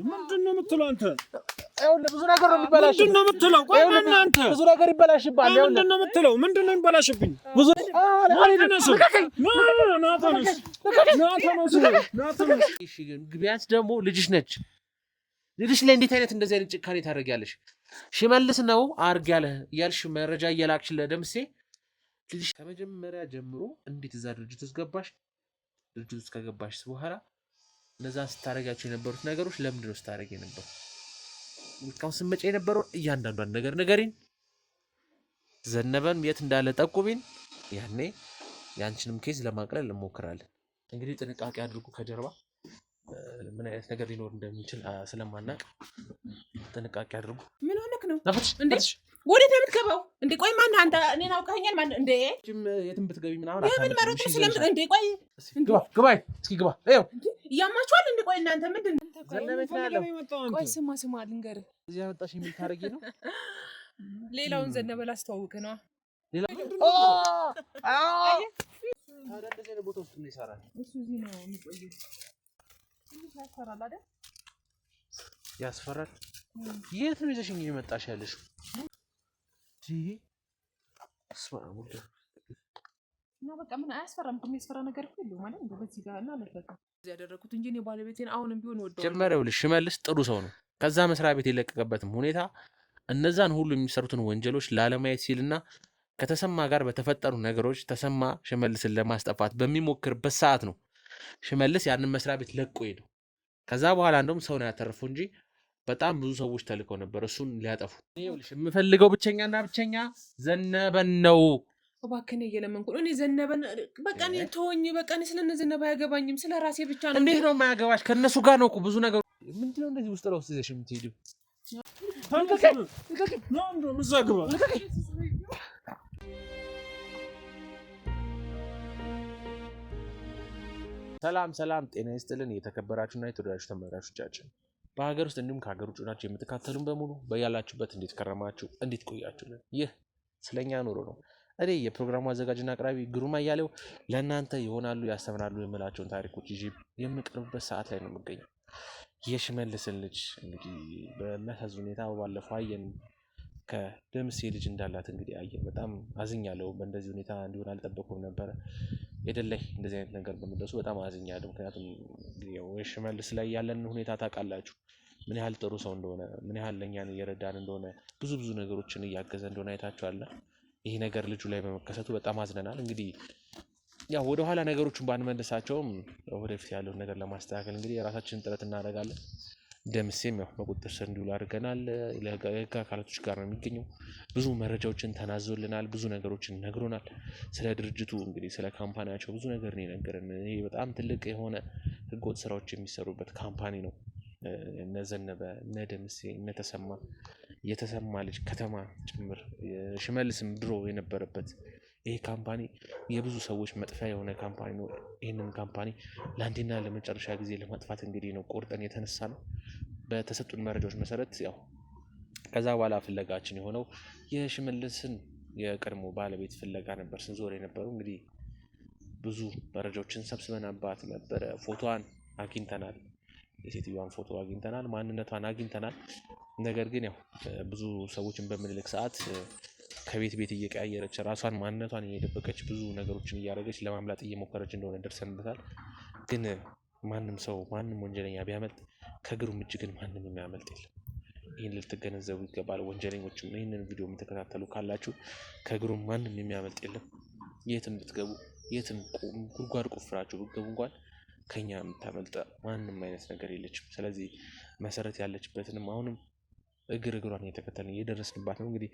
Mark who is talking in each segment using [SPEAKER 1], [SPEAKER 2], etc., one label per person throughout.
[SPEAKER 1] ምንድነው የምትለው አንተ?
[SPEAKER 2] ይኸውልህ ብዙ ነገር ነው የሚበላሽ።
[SPEAKER 1] ምንድነው የምትለው? ቆይ እናንተ
[SPEAKER 2] ብዙ ነገር ይበላሽብሃል።
[SPEAKER 1] ምንድነው የምትለው? ምንድነው የሚበላሽብኝ? ብዙ
[SPEAKER 2] እሺ፣ ቢያንስ ደግሞ ልጅሽ ነች። ልጅሽ ላይ እንዴት እንደዚህ አይነት ጭካኔ ታደርጊያለሽ? ሽመልስ ነው አርግ ያለ እያልሽ መረጃ እየላክሽ ለደምሴ ልጅሽ ከመጀመሪያ ጀምሮ እንዴት እዛ ድርጅት ውስጥ ገባሽ? ድርጅት ውስጥ ከገባሽ በኋላ እነዛ ስታረጋቸው የነበሩት ነገሮች ለምንድን ነው ስታረጊ የነበረው? እስካሁን ስመጪ የነበረው እያንዳንዷን ነገር ንገሪን። ዘነበን የት እንዳለ ጠቁሚን። ያኔ ያንቺንም ኬዝ ለማቅለል እንሞክራለን። እንግዲህ ጥንቃቄ አድርጉ። ከጀርባ ምን አይነት ነገር ሊኖር እንደሚችል ስለማናቅ ጥንቃቄ አድርጉ።
[SPEAKER 3] ምን ሆነክ ነው እንዴ? ወዴት ነው የምትገባው እንዴ? ቆይ ማን አንተ? እኔን አውቀኸኛል? ማን እንዴ?
[SPEAKER 2] የትም ብትገቢ ምናምን
[SPEAKER 3] ለምን መረጡ ስለምን እንዴ? ቆይ
[SPEAKER 2] ግባ እስኪ ግባ። ይኸው
[SPEAKER 3] ያማችኋል እንዴ? ቆይ እናንተ ምንድን ነው?
[SPEAKER 2] ዘነበች ነው ያለው።
[SPEAKER 3] ቆይ ስማ ልንገርህ።
[SPEAKER 2] እዚህ ያመጣሽ የሚል ታረጊ ነው።
[SPEAKER 3] ሌላውን ዘነበ ላስተዋውቅ ነው።
[SPEAKER 2] ሌላ ታዲያ እንደዚህ አይነት ቦታ ውስጥ ምን ይሰራል?
[SPEAKER 3] እሱ እዚህ ነው የሚቆየው። ትንሽ ያስፈራል አይደል?
[SPEAKER 2] ያስፈራል። የት ነው ይዘሽኝ የመጣሽ ያለሽ?
[SPEAKER 3] እና በቃ ምን አያስፈራም። የሚያስፈራ ነገር እኮ የለውም ማለት ነው። በዚህ ጋር እና ለፈቀ እዚህ ያደረኩት እንጂ እኔ ባለቤቴን አሁንም ቢሆን ወደው
[SPEAKER 2] ጀመረው። ሽመልስ ጥሩ ሰው ነው። ከዛ መስሪያ ቤት የለቀቀበትም ሁኔታ እነዛን ሁሉ የሚሰሩትን ወንጀሎች ላለማየት ሲልና ከተሰማ ጋር በተፈጠሩ ነገሮች ተሰማ ሽመልስን ለማስጠፋት በሚሞክርበት ሰዓት ነው ሽመልስ ያንን መስሪያ ቤት ለቆ ሄደው። ከዛ በኋላ እንደውም ሰው ነው ያተረፈው እንጂ በጣም ብዙ ሰዎች ተልከው ነበር እሱን ሊያጠፉ። ይኸውልሽ የምፈልገው ብቸኛና ብቸኛ ዘነበን ነው።
[SPEAKER 3] እባክህን እየለመንኩ እኔ ዘነበን በቃ እኔ ተወኝ። በቃ እኔ ስለነ ዘነበ አያገባኝም። ስለ ራሴ ብቻ ነው።
[SPEAKER 2] እንዴት ነው የማያገባሽ? ከእነሱ ጋር ነው እኮ ብዙ ነገር። ምንድነው እንደዚህ ውስጥ ለውስጥ ይዘሽ የምትሄጂው? ሰላም ጤና ይስጥልን። የተከበራችሁና የተወደዳችሁ ተመልካቾቻችን በሀገር ውስጥ እንዲሁም ከሀገር ውጭ ናችሁ የምትከታተሉን በሙሉ በያላችሁበት እንዴት ከረማችሁ? እንዴት ቆያችሁልን? ይህ ስለኛ ኑሮ ነው። እኔ የፕሮግራሙ አዘጋጅና አቅራቢ ግሩም አያሌው ለእናንተ ይሆናሉ ያስተምራሉ የምላቸውን ታሪኮች ይዤ የምቀርብበት ሰዓት ላይ ነው የምገኘው። የሽመልስን ልጅ እንግዲህ በሚያሳዝን ሁኔታ ባለፈው አየን። ከደምሴ ልጅ እንዳላት እንግዲህ አየን። በጣም አዝኛለሁ። በእንደዚህ ሁኔታ እንዲሆን አልጠበኩም ነበረ። የደላይ እንደዚህ አይነት ነገር በመድረሱ በጣም አዝኛለሁ። ምክንያቱም ሽመልስ ላይ ያለን ሁኔታ ታውቃላችሁ፣ ምን ያህል ጥሩ ሰው እንደሆነ፣ ምን ያህል ለእኛን እየረዳን እንደሆነ፣ ብዙ ነገሮችን እያገዘ እንደሆነ አይታችኋልና ይሄ ነገር ልጁ ላይ በመከሰቱ በጣም አዝነናል። እንግዲህ ያው ወደኋላ ነገሮችን ባንመልሳቸውም ወደፊት ያለውን ነገር ለማስተካከል እንግዲህ የራሳችንን ጥረት እናደርጋለን። ደምሴም ያው በቁጥጥር ስር እንዲውል አድርገናል። ለህግ አካላቶች ጋር ነው የሚገኘው። ብዙ መረጃዎችን ተናዞልናል። ብዙ ነገሮችን ነግሮናል። ስለ ድርጅቱ እንግዲህ ስለ ካምፓኒያቸው ብዙ ነገር ነው የነገረን። ይሄ በጣም ትልቅ የሆነ ህገወጥ ስራዎች የሚሰሩበት ካምፓኒ ነው። እነ ዘነበ፣ እነ ደምሴ፣ እነ ተሰማ የተሰማ ልጅ ከተማ ጭምር ሽመልስም ድሮ የነበረበት ይሄ ካምፓኒ የብዙ ሰዎች መጥፊያ የሆነ ካምፓኒ ነው። ይህንን ካምፓኒ ለአንዴና ለመጨረሻ ጊዜ ለማጥፋት እንግዲህ ነው ቆርጠን የተነሳ ነው። በተሰጡን መረጃዎች መሰረት ያው ከዛ በኋላ ፍለጋችን የሆነው የሽመልስን የቀድሞ ባለቤት ፍለጋ ነበር ስንዞር የነበረው። እንግዲህ ብዙ መረጃዎችን ሰብስበናባት ነበረ። ፎቶዋን አግኝተናል። የሴትዮዋን ፎቶ አግኝተናል። ማንነቷን አግኝተናል። ነገር ግን ያው ብዙ ሰዎችን በምንልክ ሰዓት ከቤት ቤት እየቀያየረች ራሷን ማንነቷን እየደበቀች ብዙ ነገሮችን እያደረገች ለማምለጥ እየሞከረች እንደሆነ ደርሰንበታል። ግን ማንም ወንጀለኛ ቢያመልጥ ከግሩም እጅ ግን ማንም የሚያመልጥ የለም። ይህን ልትገነዘቡ ይገባል። ወንጀለኞችም ይህንን ቪዲዮ የምትከታተሉ ካላችሁ ከግሩም ማንም የሚያመልጥ የለም። የትም ብትገቡ፣ የትም ጉድጓድ ቆፍራችሁ ብትገቡ እንኳን ከኛ የምታመልጥ ማንም አይነት ነገር የለችም። ስለዚህ መሰረት ያለችበትንም አሁንም እግሯን እየተከተልን እየደረስንባት ነው። እንግዲህ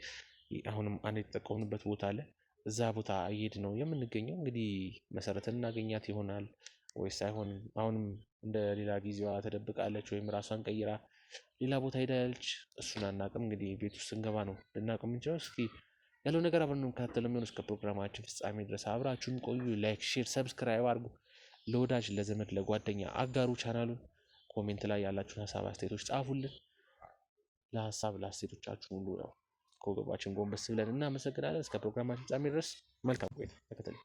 [SPEAKER 2] አሁንም አንድ የተጠቀሙንበት ቦታ አለ። እዛ ቦታ እየሄድ ነው የምንገኘው። እንግዲህ መሰረትን እናገኛት ይሆናል ወይስ አይሆንም? አሁንም እንደ ሌላ ጊዜዋ ተደብቃለች ወይም ራሷን ቀይራ ሌላ ቦታ ሄዳለች? እሱን አናውቅም። እንግዲህ ቤት ውስጥ ስንገባ ነው ልናውቅ የምንችለው። እስኪ ያለው ነገር አብረን ነው የምንከታተለው የሚሆነው። እስከ ፕሮግራማችን ፍጻሜ ድረስ አብራችሁን ቆዩ። ላይክ፣ ሼር፣ ሰብስክራይብ አድርጉ። ለወዳጅ ለዘመድ ለጓደኛ አጋሩ። ቻናሉን ኮሜንት ላይ ያላችሁን ሀሳብ አስተያየቶች ጻፉልን። ለሀሳብ ለአስተያየቶቻችሁ ሁሉ ነው ከወገባችን ጎንበስ ብለን እናመሰግናለን። እስከ ፕሮግራማችን ፍጻሜ ድረስ መልካም ቆይታ ተከታተሉ።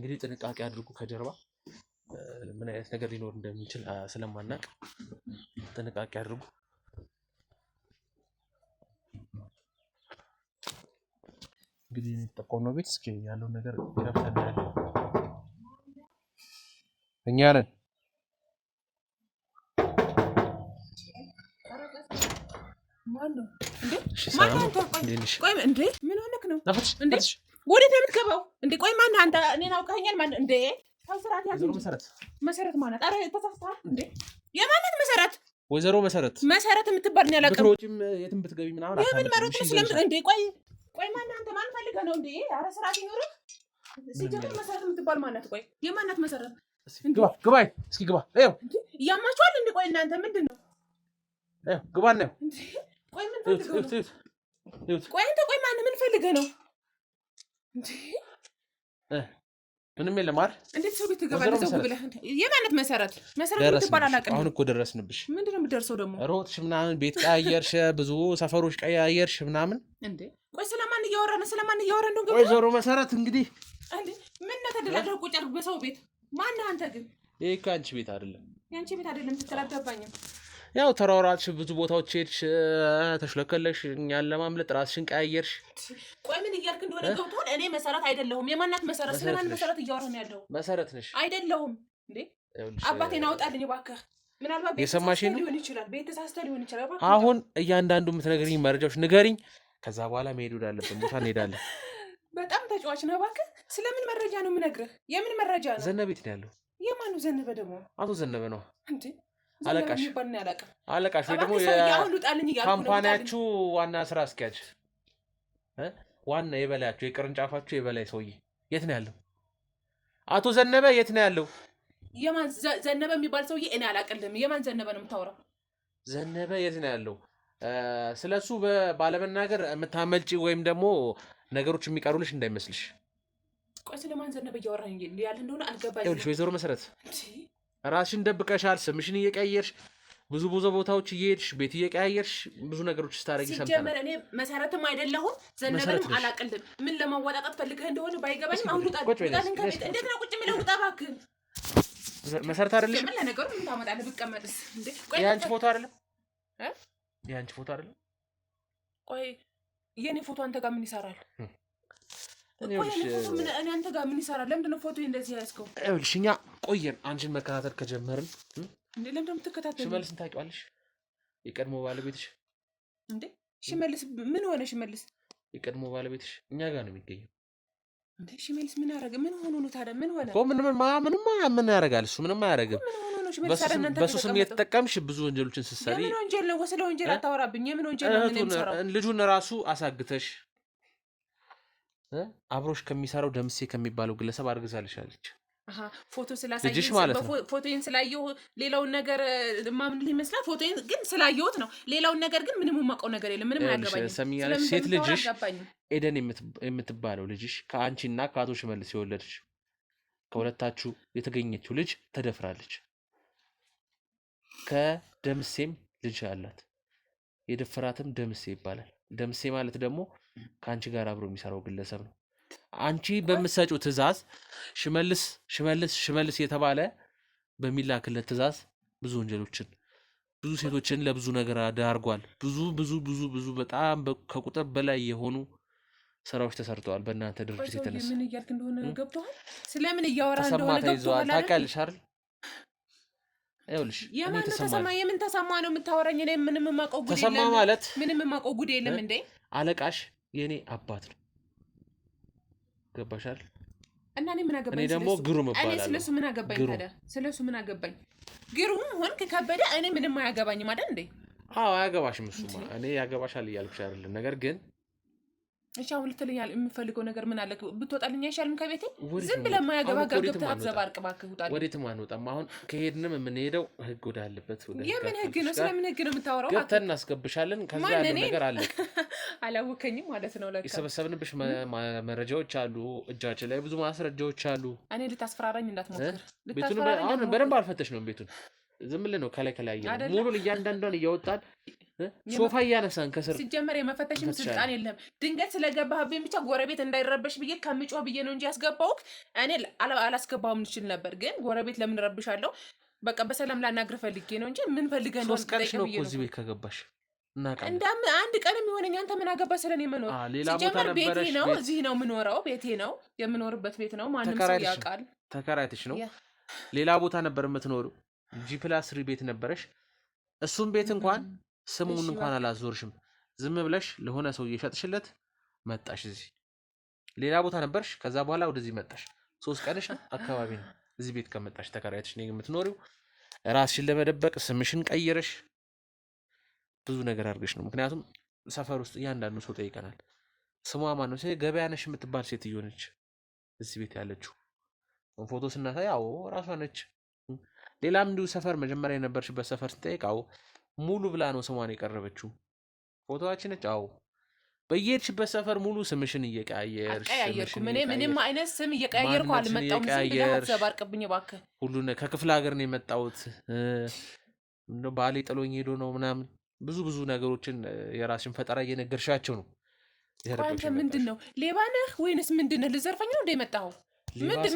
[SPEAKER 2] እንግዲህ ጥንቃቄ አድርጉ። ከጀርባ ምን አይነት ነገር ሊኖር እንደሚችል ስለማናቅ ጥንቃቄ አድርጉ። እንግዲህ የተጠቆምነው ቤት እስኪ ያለው ነገር ይረፍተን ያለው እኛ ነን።
[SPEAKER 3] ማነው እንዴ? ቆይ እንዴ ምን ሆነክ ነው እንዴ? ወዴት ነው የምትገባው እንዴ? ቆይ ማን አንተ? እኔን አውቀኸኛል? ማን እንዴ? ታውስራት ያዝ እንጂ መሰረት ማለት አረ ተሳስተሃል እንዴ? የማነት መሰረት?
[SPEAKER 2] ወይዘሮ መሰረት
[SPEAKER 3] የምትባል ነው ያላቀም።
[SPEAKER 2] ብትሮጪም የትም ብትገቢ ምናምን
[SPEAKER 3] የምን መረጥ ስለምን እንዴ? ቆይ ማን አንተ? ማን ፈልገህ ነው እንዴ? አረ ስራት ይኖርህ። ሲጀምር መሰረት የምትባል ማናት? ቆይ የማናት መሰረት?
[SPEAKER 2] ግባ እስኪ ግባ። ይኸው
[SPEAKER 3] ያማችኋል እንዴ? ቆይ እናንተ ምንድን ነው?
[SPEAKER 2] ይኸው ግባ ነው።
[SPEAKER 3] ቆይ ምን ፈልገህ ነው? ቆይ አንተ ቆይ ማን ምን ፈልገህ ነው እንዴ?
[SPEAKER 2] ምንም የለም አይደል?
[SPEAKER 3] እንዴት ሰው ቤት ትገባለህ? ሰው ብለህ የማነት መሰረት የምትባል አላውቅም።
[SPEAKER 2] አሁን እኮ ደረስንብሽ።
[SPEAKER 3] ምንድን ነው የምትደርሰው ደግሞ?
[SPEAKER 2] ሮጥሽ ምናምን ቤት ቀያየርሽ፣ ብዙ ሰፈሮች ቀያየርሽ ምናምን።
[SPEAKER 3] እንዴ ቆይ ስለማን እያወራን ነው?
[SPEAKER 2] ወይዘሮ መሰረት እንግዲህ
[SPEAKER 3] እንዴ ምን ነው ተደላደው ቁጭ አልኩ በሰው ቤት። ማነህ አንተ ግን?
[SPEAKER 2] ይሄ ከአንቺ ቤት አይደለም።
[SPEAKER 3] ያንቺ ቤት አይደለም ስትል አልገባኝም።
[SPEAKER 2] ያው ተራራልሽ፣ ብዙ ቦታዎች ሄድሽ፣ ተሽለከለሽ፣ እኛን ለማምለጥ ራስሽን ቀያየርሽ።
[SPEAKER 3] ቆይ ምን እያልክ እንደሆነ ገብቶሃል? እኔ መሰረት አይደለሁም። የማናት መሰረት? ስለማን መሰረት እያወራን ያለው?
[SPEAKER 2] መሰረት ነሽ
[SPEAKER 3] አይደለሁም እንዴ? አባቴን አውጣልኝ እባክህ። ምናልባት
[SPEAKER 2] የሰማሽኝ
[SPEAKER 3] ሊሆን ይችላል፣ ቤት ተሳስተህ ሊሆን ይችላል። እባክህ
[SPEAKER 2] አሁን እያንዳንዱ የምትነግሪኝ መረጃዎች ንገሪኝ። ከዛ በኋላ መሄድ ወዳለብን ቦታ እንሄዳለን።
[SPEAKER 3] በጣም ተጫዋች ነው። እባክህ ስለምን መረጃ ነው የምነግርህ? የምን መረጃ ነው?
[SPEAKER 2] ዘነበ ቤት ነው ያለው።
[SPEAKER 3] የማኑ ዘነበ ደግሞ?
[SPEAKER 2] አቶ ዘነበ ነው
[SPEAKER 3] እንዴ?
[SPEAKER 2] አለቃሽ ወይ ደግሞ የካምፓኒያችሁ ዋና ስራ አስኪያጅ፣ ዋና የበላያችሁ የቅርንጫፋችሁ የበላይ ሰውዬ የት ነው ያለው? አቶ ዘነበ የት ነው ያለው?
[SPEAKER 3] የማን ዘነበ የሚባል ሰውዬ? እኔ አላቅልም። የማን ዘነበ ነው የምታወራው?
[SPEAKER 2] ዘነበ የት ነው ያለው? ስለሱ ባለመናገር የምታመልጪ ወይም ደግሞ ነገሮች የሚቀሩልሽ እንዳይመስልሽ።
[SPEAKER 3] ቆይ ስለማን ዘነበ እያወራኝ ያለ እንደሆነ አልገባኝም።
[SPEAKER 2] ይኸውልሽ ወይዘሮ መሰረት ራስሽን ደብቀሻል። ስምሽን እየቀየርሽ ብዙ ቦታዎች እየሄድሽ ቤት እየቀያየርሽ ብዙ ነገሮች ስታደርጊ ሰምተናል።
[SPEAKER 3] ሲጀመር እኔ መሰረትም አይደለሁም ዘነበንም አላቅልም። ምን ለማወጣጣት ፈልገህ እንደሆነ ባይገባኝም አሁን ውጣ። እንዴት ነው ቁጭ የሚለው? ውጣ እባክህ።
[SPEAKER 2] መሰረት አይደለሽ?
[SPEAKER 3] ምን ለነገሩ ምን ታመጣለህ? ብትቀመጥስ እንዴ? ቆይ
[SPEAKER 2] የአንቺ ፎቶ አይደለም? የአንቺ ፎቶ አይደለም?
[SPEAKER 3] ቆይ የኔ ፎቶ አንተ ጋር ምን ይሰራል? እኔ አንተ ጋር ምን ይሰራል? ለምንድን ነው ፎቶ እንደዚህ ያዝከው?
[SPEAKER 2] ይኸውልሽ እኛ ቆየን አንቺን መከታተል ከጀመርን።
[SPEAKER 3] እንዴ ለምንድን ነው የምትከታተል?
[SPEAKER 2] ሽመልስን ታውቂዋለሽ? የቀድሞ ባለቤትሽ።
[SPEAKER 3] እንዴ ሽመልስ ምን ሆነ? ሽመልስ
[SPEAKER 2] የቀድሞ ባለቤትሽ እኛ ጋር ነው የሚገኘው።
[SPEAKER 3] እንዴ ሽመልስ ምን አደረገ? ምን ሆኖ ነው ታዲያ? ምን ሆነ?
[SPEAKER 2] ምን ያደርጋል እሱ? ምንም አያደርግም። በሱ ስም እየተጠቀምሽ ብዙ ወንጀሎችን ስትሰሪ።
[SPEAKER 3] የምን ወንጀል ነው? ስለ ወንጀል አታወራብኝ። የምን ወንጀል ነው የምንሰራው?
[SPEAKER 2] ልጁን ራሱ አሳግተሽ አብሮሽ ከሚሰራው ደምሴ ከሚባለው ግለሰብ አርግዛልሻለች።
[SPEAKER 3] ፎቶ ስላሳየሽ ማለት ነው። ፎቶዬን ስላየሁ ሌላውን ነገር ማምን ይመስላል። ፎቶዬን ግን ስላየሁት ነው። ሌላውን ነገር ግን ምንም የማውቀው ነገር የለም። ምንም አያገባኝም።
[SPEAKER 2] ሰሚያለሽ? ሴት ልጅሽ ኤደን የምትባለው ልጅሽ ከአንቺና ከአቶ ሽመልስ የወለድሽ ከሁለታችሁ የተገኘችው ልጅ ተደፍራለች። ከደምሴም ልጅ አላት። የደፈራትም ደምሴ ይባላል። ደምሴ ማለት ደግሞ ከአንቺ ጋር አብሮ የሚሰራው ግለሰብ ነው። አንቺ በምትሰጪው ትእዛዝ ሽመልስ የተባለ በሚላክለት ትእዛዝ ብዙ ወንጀሎችን ብዙ ሴቶችን ለብዙ ነገር አዳርጓል። ብዙ በጣም ከቁጥር በላይ የሆኑ ስራዎች ተሰርተዋል በእናንተ ድርጅት የተነሳ።
[SPEAKER 3] ምን እያልክ እንደሆነ ገብቶሃል? ስለምን እያወራህ እንደሆነ ገብቶሃል?
[SPEAKER 2] ታውቂያለሽ አይደል? ይኸውልሽ
[SPEAKER 3] የምን ተሰማ ነው የምታወራኝ? እኔ ምንም የማውቀው ጉድ የለም።
[SPEAKER 2] ተሰማ ማለት
[SPEAKER 3] ምንም የማውቀው ጉድ የለም። እንዴ
[SPEAKER 2] አለቃሽ የኔ አባት ነው። ገባሽ አይደል?
[SPEAKER 3] እና እኔ ምን አገባኝ?
[SPEAKER 2] እኔ ደግሞ ግሩም እባላለሁ።
[SPEAKER 3] እኔ ስለሱ ምን አገባኝ ታዲያ? ስለሱ ምን አገባኝ? ግሩም ሆንክ ከበደ እኔ ምንም አያገባኝም አይደል እንዴ?
[SPEAKER 2] አዎ አያገባሽም። እሱማ እኔ ያገባሻል እያልኩሽ አይደለም። ነገር ግን
[SPEAKER 3] እሺ አሁን ልትለኛል የምፈልገው ነገር ምን አለ? ብትወጣልኝ አይሻልም ከቤቴ? ዝም ብለህ የማያገባ ጋር ገብተህ አትዘባርቅ እባክህ። ውጣልኝ።
[SPEAKER 2] ወዴትም አንወጣም። አሁን ከሄድንም የምንሄደው ህግ ወዳለበት ወደ
[SPEAKER 3] የምን ህግ ነው? ስለምን ህግ ነው የምታወራው?
[SPEAKER 2] ገብተን እናስገባሻለን። ከዛ ያለው ነገር አለ።
[SPEAKER 3] አላወከኝም ማለት ነው። ለካ
[SPEAKER 2] የሰበሰብንብሽ መረጃዎች አሉ፣ እጃችን ላይ ብዙ ማስረጃዎች አሉ።
[SPEAKER 3] እኔ ልታስፈራራኝ እንዳትሞክር።
[SPEAKER 2] ቤቱን አሁን በደንብ አልፈተሽ ነው ቤቱን። ዝም ብለህ ነው ከላይ ሙሉን እያንዳንዷን እያወጣን ሶፋ እያነሳን ከስር
[SPEAKER 3] ሲጀመር የመፈተሽም ስልጣን የለም። ድንገት ስለገባህብኝ ብቻ ጎረቤት እንዳይረበሽ ብዬ ከምጮህ ብዬ ነው እንጂ ያስገባውክ እኔ አላስገባውም እንችል ነበር። ግን ጎረቤት ለምን ረብሻለሁ? በቃ በሰላም ላናግር ፈልጌ ነው እንጂ ምን ፈልገህ ነው?
[SPEAKER 2] 3 ቀንሽ ነው እኮ እዚህ ቤት ከገባሽ
[SPEAKER 3] እንዳም አንድ ቀንም የሆነኝ አንተ ምን አገባ ስለኔ መኖር? ሲጀመር ቤቴ ነው፣ እዚህ ነው የምኖረው፣ ቤቴ ነው የምኖርበት ቤት ነው። ማንም ሰው ያውቃል።
[SPEAKER 2] ተከራይተሽ ነው? ሌላ ቦታ ነበር የምትኖሪው? G+3 ቤት ነበረሽ። እሱም ቤት እንኳን ስሙን እንኳን አላዞርሽም። ዝም ብለሽ ለሆነ ሰው እየሸጥሽለት መጣሽ። እዚህ ሌላ ቦታ ነበርሽ። ከዛ በኋላ ወደዚህ መጣሽ። 3 ቀንሽ አካባቢ ነው እዚህ ቤት ከመጣሽ ተከራይተሽ ነው የምትኖሪው። ራስሽን ለመደበቅ ስምሽን ቀይረሽ ብዙ ነገር አድርገሽ ነው። ምክንያቱም ሰፈር ውስጥ እያንዳንዱ ሰው ጠይቀናል። ስሟ ማን ነው? ገበያነሽ የምትባል ሴትዮ ነች እዚህ ቤት ያለችው። ፎቶ ስናሳይ አዎ ራሷ ነች። ሌላም እንዲሁ ሰፈር መጀመሪያ የነበርሽበት ሰፈር ስንጠይቅ አዎ ሙሉ ብላ ነው ስሟን የቀረበችው። ፎቶዋችን ነች። አዎ በየሄድሽበት ሰፈር ሙሉ ስምሽን እየቀያየርሽ
[SPEAKER 3] ምንም አይነት ስም እየቀያየርኩ አልመጣሁም። ዘባርቅብኝ እባክህ።
[SPEAKER 2] ሁሉ ከክፍለ ሀገር ነው የመጣሁት፣ ባሌ ጥሎኝ ሄዶ ነው ምናምን ብዙ ነገሮችን የራስሽን ፈጠራ እየነገርሻቸው ነው።
[SPEAKER 3] አንተ ምንድን ነው ሌባ ነህ ወይንስ ምንድን ነህ? ልዘርፈኝ ነው እንደ የመጣኸው?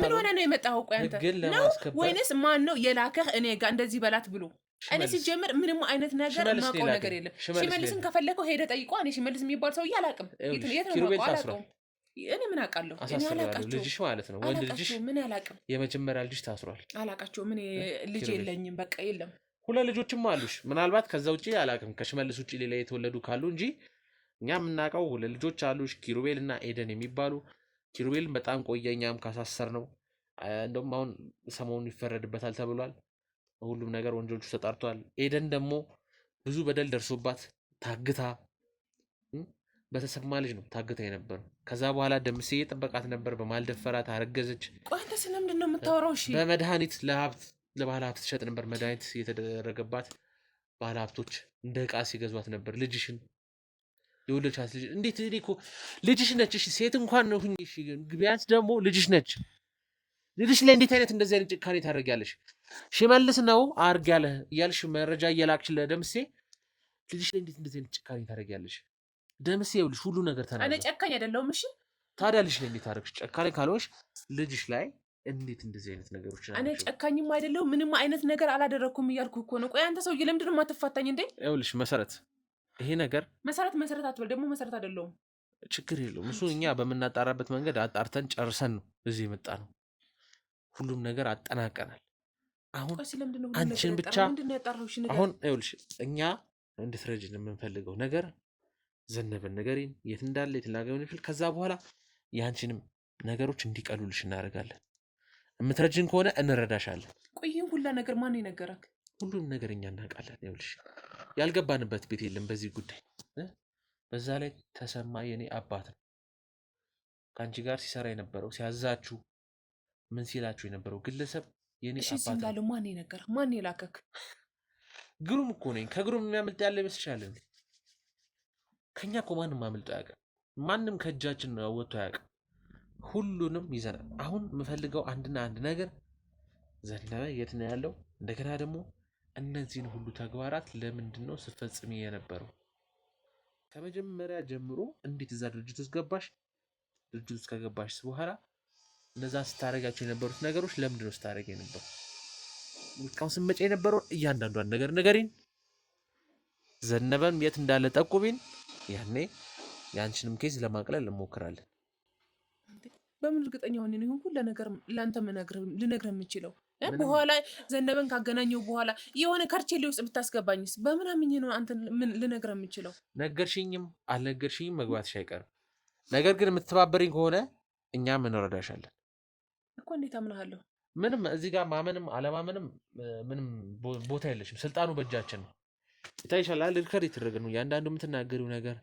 [SPEAKER 3] ምን ሆነ ነው የመጣኸው? ቆይ አንተ ነው ወይንስ ማን ነው የላከህ እኔ ጋር እንደዚህ በላት ብሎ? እኔ ሲጀምር ምንም አይነት ነገር ማውቀው ነገር የለም። ሽመልስን ከፈለከው ሄደ ጠይቋ። እኔ ሽመልስ የሚባል ሰውዬ አላውቅም። የት ነው አላውቀውም። እኔ ምን አውቃለሁ? እኔ አላውቃቸውም።
[SPEAKER 2] ልጅሽ ማለት ነው ወንድ ልጅሽ?
[SPEAKER 3] ምን አላውቅም።
[SPEAKER 2] የመጀመሪያ ልጅሽ ታስሯል።
[SPEAKER 3] አላውቃቸውም። ምን ልጅ የለኝም። በቃ የለም።
[SPEAKER 2] 2 ልጆችም አሉሽ። ምናልባት ከዛ ውጪ አላውቅም። ከሽመልስ ውጪ ሌላ የተወለዱ ካሉ እንጂ እኛ የምናውቀው 2 ልጆች አሉሽ፣ ኪሩቤል እና ኤደን የሚባሉ። ኪሩቤልን በጣም ቆየኛም ካሳሰር ነው። እንደውም አሁን ሰሞኑን ይፈረድበታል ተብሏል። ሁሉም ነገር ወንጀሎቹ ተጣርቷል። ኤደን ደግሞ ብዙ በደል ደርሶባት ታግታ በተሰማ ልጅ ነው ታግታ የነበረው። ከዛ በኋላ ደምሴ የጠበቃት ነበር። በማልደፈራት አረገዘች።
[SPEAKER 3] ቆይ አንተ ስለምንድን ነው የምታወራው? እሺ
[SPEAKER 2] በመድኃኒት ለባለ ሀብት ትሸጥ ነበር። መድኃኒት የተደረገባት ባለ ሀብቶች እንደ ዕቃ ሲገዟት ነበር። ልጅሽን የወለድሻት ልጅ እንዴት እኮ ልጅሽ ነች። እሺ ሴት እንኳን ነው ሁኚ። እሺ ቢያንስ ደግሞ ልጅሽ ነች። ልጅሽ ላይ እንዴት አይነት እንደዚህ አይነት ጭካኔ ታደርጊያለሽ? ሽመልስ ነው አርግ ያለ እያልሽ መረጃ እየላክሽ ለደምሴ ልጅሽ ላይ እንዴት እንደዚህ አይነት ጭካኔ ታደርጊያለሽ? ደምሴ ይኸውልሽ ሁሉ ነገር ተናገረ።
[SPEAKER 3] እኔ ጨካኝ አይደለሁም። እሺ ታዲያ
[SPEAKER 2] ልጅሽ ላይ እንዴት አደረግሽ? ጨካኔ ካልሆንሽ ልጅሽ ላይ እንዴት እንደዚህ አይነት ነገሮች ናቸው?
[SPEAKER 3] እኔ ጨካኝም አይደለሁም ምንም አይነት ነገር አላደረኩም እያልኩ እኮ ነው። ቆይ አንተ ሰውዬ ለምንድን ነው የማትፋታኝ እንዴ?
[SPEAKER 2] ይኸውልሽ መሰረት፣ ይሄ ነገር
[SPEAKER 3] መሰረት አትበል። ደግሞ መሰረት አይደለሁም።
[SPEAKER 2] ችግር የለውም። እሱ እኛ በምናጣራበት መንገድ አጣርተን ጨርሰን ነው እዚህ የመጣ ነው። ሁሉም ነገር አጠናቀናል። አሁን አንቺን ብቻ አሁን ይኸውልሽ እኛ እንድትረጅን የምንፈልገው ነገር ዘነበን ነገሬን የት እንዳለ የት ላገኘው ይችላል። ከዛ በኋላ ያንቺንም ነገሮች እንዲቀሉልሽ እናደርጋለን። የምትረጅን ከሆነ እንረዳሻለን።
[SPEAKER 3] ቆይ ይሄን ሁላ ነገር ማን ይነገራክ?
[SPEAKER 2] ሁሉም ነገር እኛ እናውቃለን። ይኸውልሽ ያልገባንበት ቤት የለም በዚህ ጉዳይ። በዛ ላይ ተሰማ የኔ አባት ነው። ከአንቺ ጋር ሲሰራ የነበረው ሲያዛችሁ ምን ሲላችሁ የነበረው ግለሰብ የኔ አባት ነው።
[SPEAKER 3] ማን ይነገር? ማን ይላከክ?
[SPEAKER 2] ግሩም እኮ ነኝ። ከግሩም የሚያመልጥ ያለ ይመስልሻል? ከኛ እኮ ማንም አመልጦ አያውቅም። ማንም ከእጃችን ወጥቶ አያውቅም። ሁሉንም ይዘናል። አሁን የምፈልገው አንድና አንድ ነገር ዘነበ የት ነው ያለው? እንደገና ደግሞ እነዚህን ሁሉ ተግባራት ለምንድን ነው ስትፈጽሚ የነበረው? ከመጀመሪያ ጀምሮ እንዴት እዛ ድርጅት ውስጥ ገባሽ? ድርጅት ውስጥ ከገባሽ በኋላ እነዛ ስታደርጋቸው የነበሩት ነገሮች ለምንድን ነው ስታደርግ የነበረው? እስካሁን ስመጪ የነበረው እያንዳንዷን ነገር ንገሪን። ዘነበን የት እንዳለ ጠቁሚን። ያኔ የአንቺንም ኬዝ ለማቅለል እንሞክራለን።
[SPEAKER 3] በምን እርግጠኛ ሆኜ ነው ሁሉ ነገር ላንተ ልነግርህ የምችለው? በኋላ ዘነበን ካገናኘው በኋላ የሆነ ከርቼሌ ውስጥ ብታስገባኝስ በምን አምኜ ነው አንተ ምን ልነግርህ የምችለው?
[SPEAKER 2] ነገርሽኝም አልነገርሽኝም መግባትሽ አይቀርም። ነገር ግን የምትተባበሪኝ ከሆነ እኛም እንረዳሻለን
[SPEAKER 3] እኮ። እንዴት አምናለሁ?
[SPEAKER 2] ምንም እዚህ ጋር ማመንም አለማመንም ምንም ቦታ የለሽም። ስልጣኑ በእጃችን ነው። ይታይሻል። ሪከርድ የተደረገ ነው እያንዳንዱ የምትናገሪው ነገር፣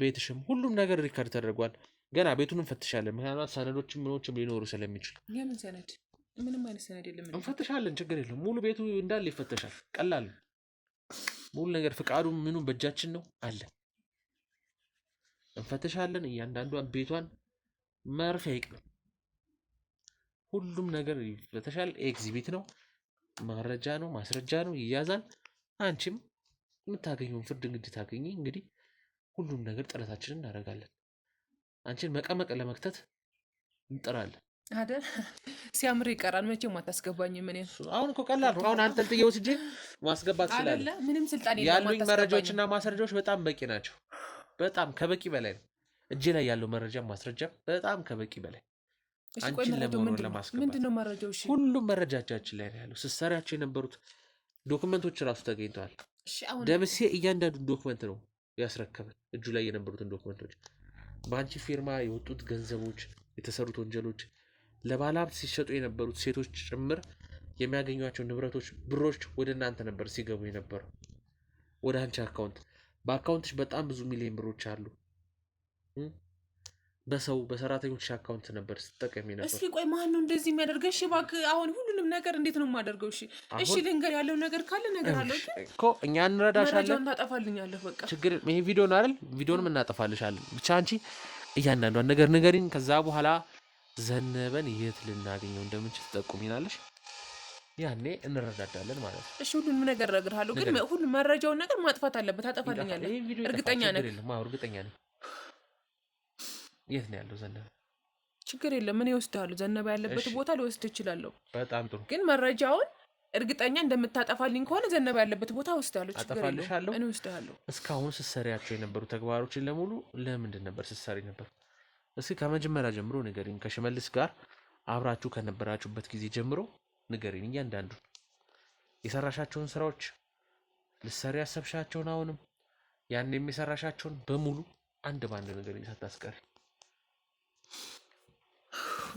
[SPEAKER 2] ቤትሽም ሁሉም ነገር ሪከርድ ተደርጓል። ገና ቤቱን እንፈትሻለን። ምክንያቱም ሰነዶችም ምኖችም ሊኖሩ ስለሚችል።
[SPEAKER 3] የምን ሰነድ? ምንም አይነት ሰነድ የለም።
[SPEAKER 2] እንፈትሻለን። ችግር የለም። ሙሉ ቤቱ እንዳለ ይፈተሻል። ቀላል ሙሉ ነገር ፍቃዱ ምኑም በእጃችን ነው አለ። እንፈትሻለን። እያንዳንዷን ቤቷን መርፌ አይቅርም። ሁሉም ነገር ይፈተሻል። ኤግዚቢት ነው፣ መረጃ ነው፣ ማስረጃ ነው፣ ይያዛል። አንቺም የምታገኘውን ፍርድ እንግዲህ ታገኘ። እንግዲህ ሁሉም ነገር ጥረታችንን እናደርጋለን። አንቺን መቀመቅ ለመክተት እንጥራለን
[SPEAKER 3] አይደል? ሲያምር ይቀራል። መቼም አታስገባኝም። እኔ
[SPEAKER 2] አሁን እኮ ቀላል ነው። አሁን አንተ ልጥዬ ወስጄ ማስገባት
[SPEAKER 3] አይደለ? ምንም ስልጣን የለም።
[SPEAKER 2] ያሉኝ መረጃዎችና ማስረጃዎች በጣም በቂ ናቸው። በጣም ከበቂ በላይ ነው። እጄ ላይ ያለው መረጃ ማስረጃ በጣም ከበቂ በላይ አንቺን ለመሆኑን ለማስገባት
[SPEAKER 3] ምንድነው መረጃው? እሺ
[SPEAKER 2] ሁሉም መረጃዎቻችን ላይ ያለው ስትሰሪያቸው የነበሩት ዶክመንቶች ራሱ ተገኝተዋል።
[SPEAKER 3] እሺ አሁን
[SPEAKER 2] ደምሴ እያንዳንዱ ዶክመንት ነው ያስረከበን። እጁ ላይ የነበሩትን ዶክመንቶች፣ በአንቺ ፊርማ የወጡት ገንዘቦች፣ የተሰሩት ወንጀሎች፣ ለባለሀብት ሲሸጡ የነበሩት ሴቶች ጭምር የሚያገኟቸው ንብረቶች፣ ብሮች ወደ እናንተ ነበር ሲገቡ የነበረው ወደ አንቺ አካውንት። በአካውንትሽ በጣም ብዙ ሚሊዮን ብሮች አሉ። በሰው በሰራተኞች አካውንት ነበር ስትጠቀሚ ነበር።
[SPEAKER 3] እስኪ ቆይ ማን ነው እንደዚህ የሚያደርገው? እሺ እባክህ አሁን ሁሉንም ነገር እንዴት ነው የማደርገው? እሺ ልንገር፣ ያለው ነገር ካለ ነገር አለው
[SPEAKER 2] እኮ እኛ እንረዳሻለን።
[SPEAKER 3] መረጃውን ታጠፋልኛለህ። በቃ
[SPEAKER 2] ችግር ይሄ ቪዲዮ ነው አይደል? ቪዲዮንም እናጠፋልሻለን። ብቻ አንቺ እያንዳንዷን ነገር ንገሪን። ከዛ በኋላ ዘነበን የት ልናገኘው እንደምንችል ትጠቁሚናለሽ። ያኔ እንረዳዳለን ማለት ነው።
[SPEAKER 3] እሺ ሁሉንም ነገር እነግርሃለሁ፣ ግን ሁሉም መረጃውን ነገር ማጥፋት አለበት። ታጠፋልኛለህ? እርግጠኛ ነህ?
[SPEAKER 2] እርግጠኛ ነኝ። የት ነው ያለው ዘነበ?
[SPEAKER 3] ችግር የለም፣ እኔ እወስድሃለሁ። ዘነበ ያለበት ቦታ ልወስድ እችላለሁ።
[SPEAKER 2] በጣም ጥሩ።
[SPEAKER 3] ግን መረጃውን እርግጠኛ እንደምታጠፋልኝ ከሆነ ዘነበ ያለበት ቦታ እወስድሃለሁ። ችግር የለም፣ እኔ እወስድሃለሁ።
[SPEAKER 2] እስካሁን ስትሰሪያቸው የነበሩ ተግባሮችን ለሙሉ ለምንድን ነበር ስትሰሪ ነበር? እስኪ ከመጀመሪያ ጀምሮ ንገሪኝ። ከሽመልስ ጋር አብራችሁ ከነበራችሁበት ጊዜ ጀምሮ ንገሪኝ። እያንዳንዱ የሰራሻቸውን ስራዎች፣ ልትሰሪ ያሰብሻቸውን፣ አሁንም ያን የሚሰራሻቸውን በሙሉ አንድ ባንድ ንገሪኝ ሳታስቀሪ።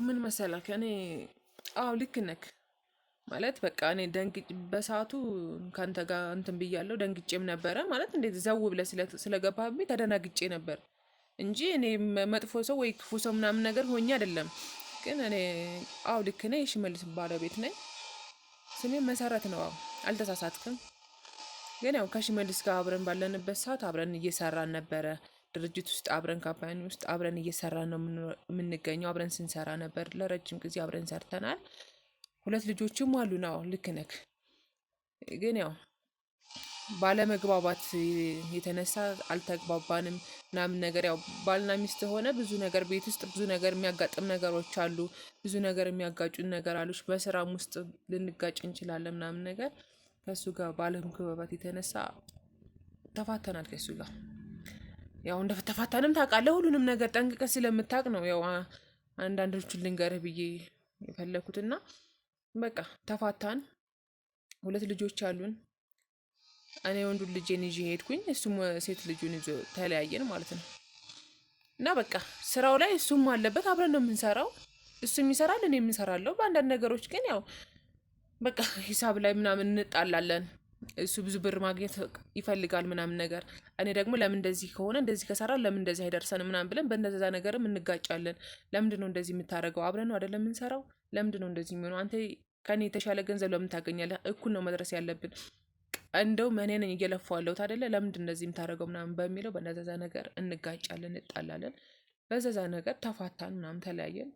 [SPEAKER 3] ምን መሰለህ እኔ ልክ ነክ ማለት በቃ እኔ በሰዓቱ ካንተ ጋር እንትን ብያለሁ። ደንግጬም ነበረ ማለት እንዴት ዘው ብለህ ስለገባህብኝ ተደናግጬ ነበር እንጂ እኔ መጥፎ ሰው ወይ ክፉ ሰው ምናምን ነገር ሆኜ አይደለም። ግን እኔ ልክ ነኝ፣ የሽመልስ ባለቤት ነኝ። ስሜ መሰረት ነው። አልተሳሳትክም። ግን ያው ከሽመልስ ጋር አብረን ባለንበት ሰዓት አብረን እየሰራን ነበረ። ድርጅት ውስጥ አብረን ካምፓኒ ውስጥ አብረን እየሰራን ነው የምንገኘው። አብረን ስንሰራ ነበር። ለረጅም ጊዜ አብረን ሰርተናል። 2 ልጆችም አሉ ነው። ልክ ነክ። ግን ያው ባለመግባባት የተነሳ አልተግባባንም ምናምን ነገር። ያው ባልና ሚስት ሆነ ብዙ ነገር ቤት ውስጥ ብዙ ነገር የሚያጋጥም ነገሮች አሉ። ብዙ ነገር የሚያጋጩን ነገር አሉሽ። በስራም ውስጥ ልንጋጭ እንችላለን ምናምን ነገር። ከሱ ጋር ባለመግባባት የተነሳ ተፋተናል ከሱ ጋር። ያው እንደተፋታንም ታውቃለህ። ሁሉንም ነገር ጠንቅቀህ ስለምታውቅ ነው ያው አንዳንዶቹን ልንገርህ ብዬ የፈለኩትና በቃ ተፋታን። 2 ልጆች አሉን። እኔ ወንዱን ልጄን ይዤ ሄድኩኝ፣ እሱም ሴት ልጁን ይዞ ተለያየን ማለት ነው። እና በቃ ስራው ላይ እሱም አለበት፣ አብረን ነው የምንሰራው። እሱም ይሰራል፣ እኔም እሰራለሁ። በአንዳንድ ነገሮች ግን ያው በቃ ሂሳብ ላይ ምናምን እንጣላለን። እሱ ብዙ ብር ማግኘት ይፈልጋል ምናምን ነገር። እኔ ደግሞ ለምን እንደዚህ ከሆነ እንደዚህ ከሰራ ለምን እንደዚህ አይደርሰን ምናምን ብለን በእንደዛ ነገርም እንጋጫለን። ለምንድን ነው እንደዚህ የምታደርገው? አብረን ነው አይደለም የምንሰራው? ለምንድን ነው እንደዚህ የሚሆነው? አንተ ከኔ የተሻለ ገንዘብ ለምን ታገኛለህ? እኩል ነው መድረስ ያለብን። እንደውም እኔ ነኝ እየለፋሁ ያለሁት አይደለ? ለምንድን እንደዚህ የምታደርገው ምናምን በሚለው በእንደዛ ነገር እንጋጫለን፣ እንጣላለን። በዛ ነገር ተፋታን ምናምን ተለያየን።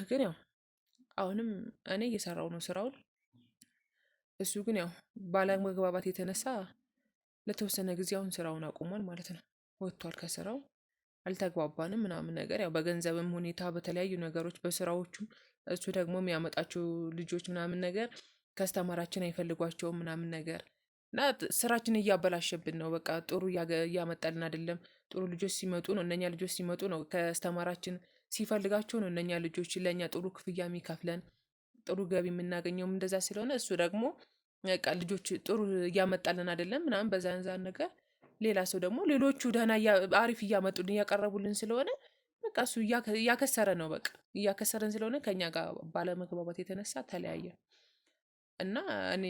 [SPEAKER 3] ግን ያው አሁንም እኔ እየሰራው ነው ስራውን። እሱ ግን ያው ባለመግባባት የተነሳ ለተወሰነ ጊዜ አሁን ስራውን አቁሟል ማለት ነው። ወጥቷል ከስራው። አልተግባባንም ምናምን ነገር። ያው በገንዘብም ሁኔታ በተለያዩ ነገሮች በስራዎቹም እሱ ደግሞ የሚያመጣቸው ልጆች ምናምን ነገር ከስተማራችን አይፈልጓቸውም ምናምን ነገር እና ስራችን እያበላሸብን ነው። በቃ ጥሩ እያመጣልን አይደለም። ጥሩ ልጆች ሲመጡ ነው እነኛ ልጆች ሲመጡ ነው ከስተማራችን ሲፈልጋቸው ነው እነኛ ልጆች ለእኛ ጥሩ ክፍያ የሚከፍለን ጥሩ ገቢ የምናገኘውም እንደዛ ስለሆነ እሱ ደግሞ በቃ ልጆች ጥሩ እያመጣልን አይደለም ምናምን በዛ ነገር ሌላ ሰው ደግሞ ሌሎቹ ደህና አሪፍ እያመጡልን እያቀረቡልን ስለሆነ በቃ እሱ እያከሰረ ነው። በቃ እያከሰረን ስለሆነ ከኛ ጋር ባለመግባባት የተነሳ ተለያየ እና እኔ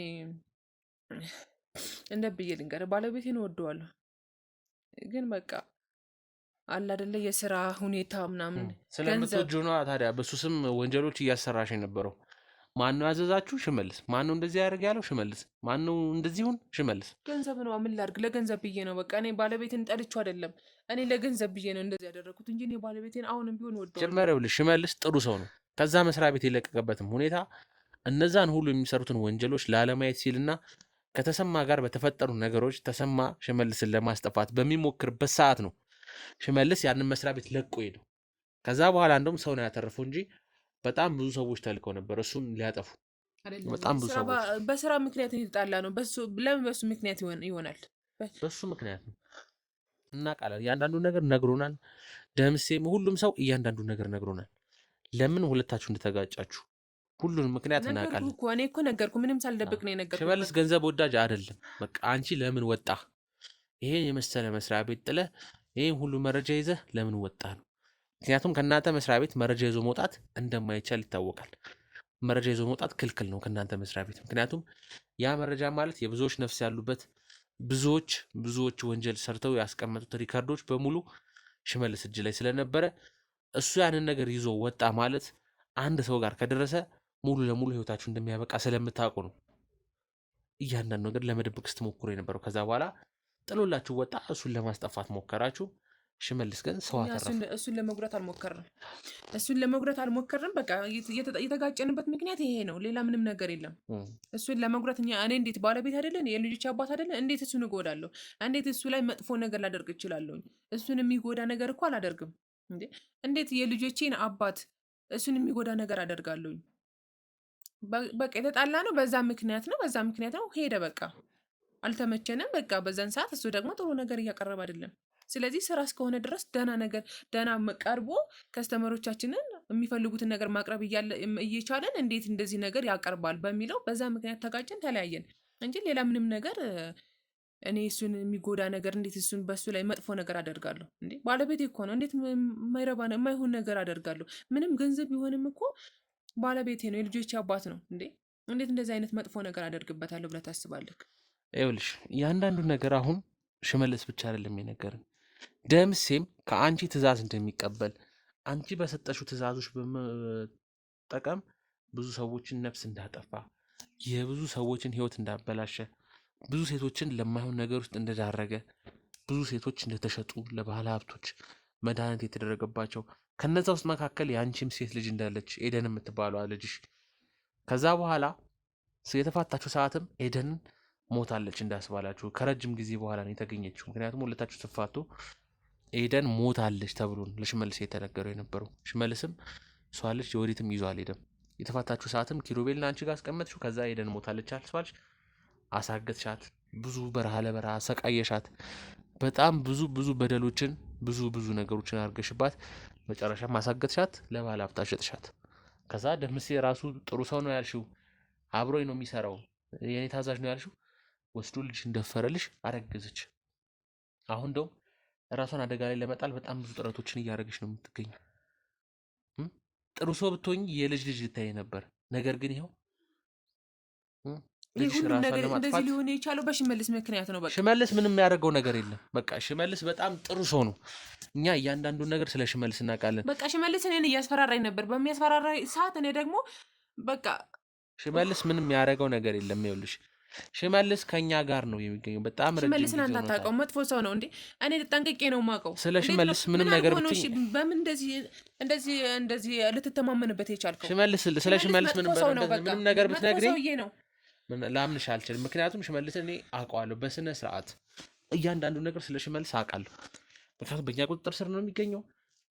[SPEAKER 3] እንደ ብዬ ልንገርህ ባለቤቴን እወደዋለሁ። ግን በቃ አለ አይደለ የስራ ሁኔታ ምናምን
[SPEAKER 2] ስለምትወጂው ነው ታዲያ በሱ ስም ወንጀሎች እያሰራሽ የነበረው። ማነው ያዘዛችሁ? ሽመልስ። ማነው እንደዚህ ያደርግ ያለው? ሽመልስ። ማነው እንደዚሁን? ሽመልስ።
[SPEAKER 3] ገንዘብ ነው። ምን ላድርግ? ለገንዘብ ብዬ ነው። በቃ እኔ ባለቤቴን ጠልቼው አይደለም። እኔ ለገንዘብ ብዬ ነው እንደዚህ ያደረኩት እንጂ እኔ ባለቤቴን አሁንም ቢሆን ወደዋለሁ።
[SPEAKER 2] ጀመረው ሽመልስ ጥሩ ሰው ነው። ከዛ መስሪያ ቤት የለቀቀበትም ሁኔታ እነዛን ሁሉ የሚሰሩትን ወንጀሎች ላለማየት ሲልና ከተሰማ ጋር በተፈጠሩ ነገሮች ተሰማ ሽመልስን ለማስጠፋት በሚሞክርበት ሰዓት ነው ሽመልስ ያንን መስሪያ ቤት ለቆ ሄደው። ከዛ በኋላ እንደውም ሰው ነው ያተረፈው እንጂ በጣም ብዙ ሰዎች ተልከው ነበር እሱን ሊያጠፉ። በጣም ብዙ ሰዎች
[SPEAKER 3] በስራ ምክንያት የተጣላ ነው። ለምን በሱ ምክንያት ይሆናል?
[SPEAKER 2] በሱ ምክንያት ነው እናውቃለን። እያንዳንዱ ነገር ነግሮናል። ደምሴም ሁሉም ሰው እያንዳንዱ ነገር ነግሮናል። ለምን ሁለታችሁ እንደተጋጫችሁ ሁሉንም ምክንያት እናውቃለን።
[SPEAKER 3] እኔ እኮ ነገርኩ፣ ምንም ሳልደብቅ ነው የነገርኩ።
[SPEAKER 2] ሽመልስ ገንዘብ ወዳጅ አይደለም። በቃ አንቺ ለምን ወጣ? ይሄን የመሰለ መስሪያ ቤት ጥለህ ይሄን ሁሉ መረጃ ይዘህ ለምን ወጣ ነው። ምክንያቱም ከእናንተ መስሪያ ቤት መረጃ ይዞ መውጣት እንደማይቻል ይታወቃል። መረጃ ይዞ መውጣት ክልክል ነው ከእናንተ መስሪያ ቤት። ምክንያቱም ያ መረጃ ማለት የብዙዎች ነፍስ ያሉበት ብዙዎች ወንጀል ሰርተው ያስቀመጡት ሪካርዶች በሙሉ ሽመልስ እጅ ላይ ስለነበረ እሱ ያንን ነገር ይዞ ወጣ ማለት አንድ ሰው ጋር ከደረሰ ሙሉ ለሙሉ ህይወታችሁ እንደሚያበቃ ስለምታውቁ ነው እያንዳንዱ ነገር ለመደበቅ ስትሞክሩ የነበረው። ከዛ በኋላ ጥሎላችሁ ወጣ። እሱን ለማስጠፋት ሞከራችሁ። ሽመልስ ግን ሰው አተረፈ።
[SPEAKER 3] እሱን ለመጉዳት አልሞከርንም። በቃ የተጋጨንበት ምክንያት ይሄ ነው። ሌላ ምንም ነገር የለም። እሱን ለመጉዳት እኔ እንዴት ባለቤት አይደለን? የልጆች አባት አይደለን? እንዴት እሱን እጎዳለሁ? እንዴት እሱ ላይ መጥፎ ነገር ላደርግ እችላለሁ? እሱን የሚጎዳ ነገር እኮ አላደርግም። እንዴት የልጆቼን አባት እሱን የሚጎዳ ነገር አደርጋለሁኝ? በቃ የተጣላ ነው፣ በዛ ምክንያት ነው ሄደ። በቃ አልተመቸንም። በቃ በዛን ሰዓት እሱ ደግሞ ጥሩ ነገር እያቀረበ አይደለም። ስለዚህ ስራ እስከሆነ ድረስ ደህና ቀርቦ ከስተመሮቻችንን የሚፈልጉትን ነገር ማቅረብ እየቻለን እንዴት እንደዚህ ነገር ያቀርባል በሚለው በዛ ምክንያት ተጋጭን፣ ተለያየን እንጂ ሌላ ምንም ነገር እኔ እሱን የሚጎዳ ነገር እንዴት እሱን በሱ ላይ መጥፎ ነገር አደርጋለሁ እንዴ? ባለቤቴ እኮ ነው። እንዴት የማይሆን ነገር አደርጋለሁ? ምንም ገንዘብ ቢሆንም እኮ ባለቤቴ ነው፣ የልጆቼ አባት ነው እንዴ? እንዴት እንደዚህ አይነት መጥፎ ነገር አደርግበታለሁ ብለህ ታስባለህ?
[SPEAKER 2] ይኸውልሽ እያንዳንዱ ነገር አሁን ሽመልስ ብቻ አይደለም የነገርን። ደምሴም ከአንቺ ትእዛዝ እንደሚቀበል አንቺ በሰጠሽው ትእዛዞች በመጠቀም ብዙ ሰዎችን ነፍስ እንዳጠፋ፣ የብዙ ሰዎችን ህይወት እንዳበላሸ፣ ብዙ ሴቶችን ለማይሆን ነገር ውስጥ እንደዳረገ፣ ብዙ ሴቶች እንደተሸጡ ለባለ ሀብቶች መድኃኒት የተደረገባቸው፣ ከነዛ ውስጥ መካከል የአንቺም ሴት ልጅ እንዳለች ኤደን የምትባለዋ ልጅሽ ከዛ በኋላ የተፋታችሁ ሰዓትም ኤደንን ሞታለች እንዳስባላችሁ ከረጅም ጊዜ በኋላ ነው የተገኘችው። ምክንያቱም ሁለታችሁ ስትፋቱ ኤደን ሞታለች ተብሎ ለሽመልስ የተነገረው የነበረው። ሽመልስም እሷ ልጅ የወዲትም ይዞ አልሄደም። የተፋታችሁ ሰዓትም ኪሩቤልን አንቺ ጋር አስቀመጥሽው። ከዛ ኤደን ሞታለች አልስባልሽ፣ አሳገትሻት፣ ብዙ በረሃ ለበረሃ አሰቃየሻት፣ በጣም ብዙ በደሎችን ብዙ ነገሮችን አድርገሽባት መጨረሻ ማሳገትሻት፣ ለባለ ሀብት አሸጥሻት። ከዛ ደምሴ ራሱ ጥሩ ሰው ነው ያልሽው፣ አብሮኝ ነው የሚሰራው፣ የኔ ታዛዥ ነው ያልሽው ወስዶ ልጅ እንደፈረልሽ አረገዘች። አሁን እንደው ራሷን አደጋ ላይ ለመጣል በጣም ብዙ ጥረቶችን እያደረገች ነው የምትገኘው። ጥሩ ሰው ብትሆኝ የልጅ ልታይ ነበር። ነገር ግን ይኸው
[SPEAKER 3] እንደዚህ ሊሆን የቻለው በሽመልስ ምክንያት ነው። በቃ
[SPEAKER 2] ሽመልስ ምንም ያደርገው ነገር የለም። በቃ ሽመልስ በጣም ጥሩ ሰው ነው። እኛ እያንዳንዱን ነገር ስለ ሽመልስ እናውቃለን።
[SPEAKER 3] በቃ ሽመልስ እኔን እያስፈራራኝ ነበር። በሚያስፈራራኝ ሰዓት እኔ ደግሞ በቃ
[SPEAKER 2] ሽመልስ ምንም ያደረገው ነገር የለም። ይኸውልሽ ሽመልስ ከኛ ጋር ነው የሚገኘው። በጣም ረጅም
[SPEAKER 3] ሽመልስን አንተ አታውቀውም፣ መጥፎ ሰው ነው እንዴ? እኔ ጠንቅቄ ነው የማውቀው።
[SPEAKER 2] ስለ ሽመልስ ምንም ነገር ብትይ
[SPEAKER 3] በምን እንደዚህ ልትተማመንበት የቻልከው?
[SPEAKER 2] ሽመልስ ስለ ሽመልስ ምንም ነገር ብትነግሪኝ ላምንሽ አልችልም። ምክንያቱም ሽመልስ እኔ አውቀዋለሁ በስነ ስርዓት እያንዳንዱ ነገር ስለ ሽመልስ አውቃለሁ። ምክንያቱም በእኛ ቁጥጥር ስር ነው የሚገኘው።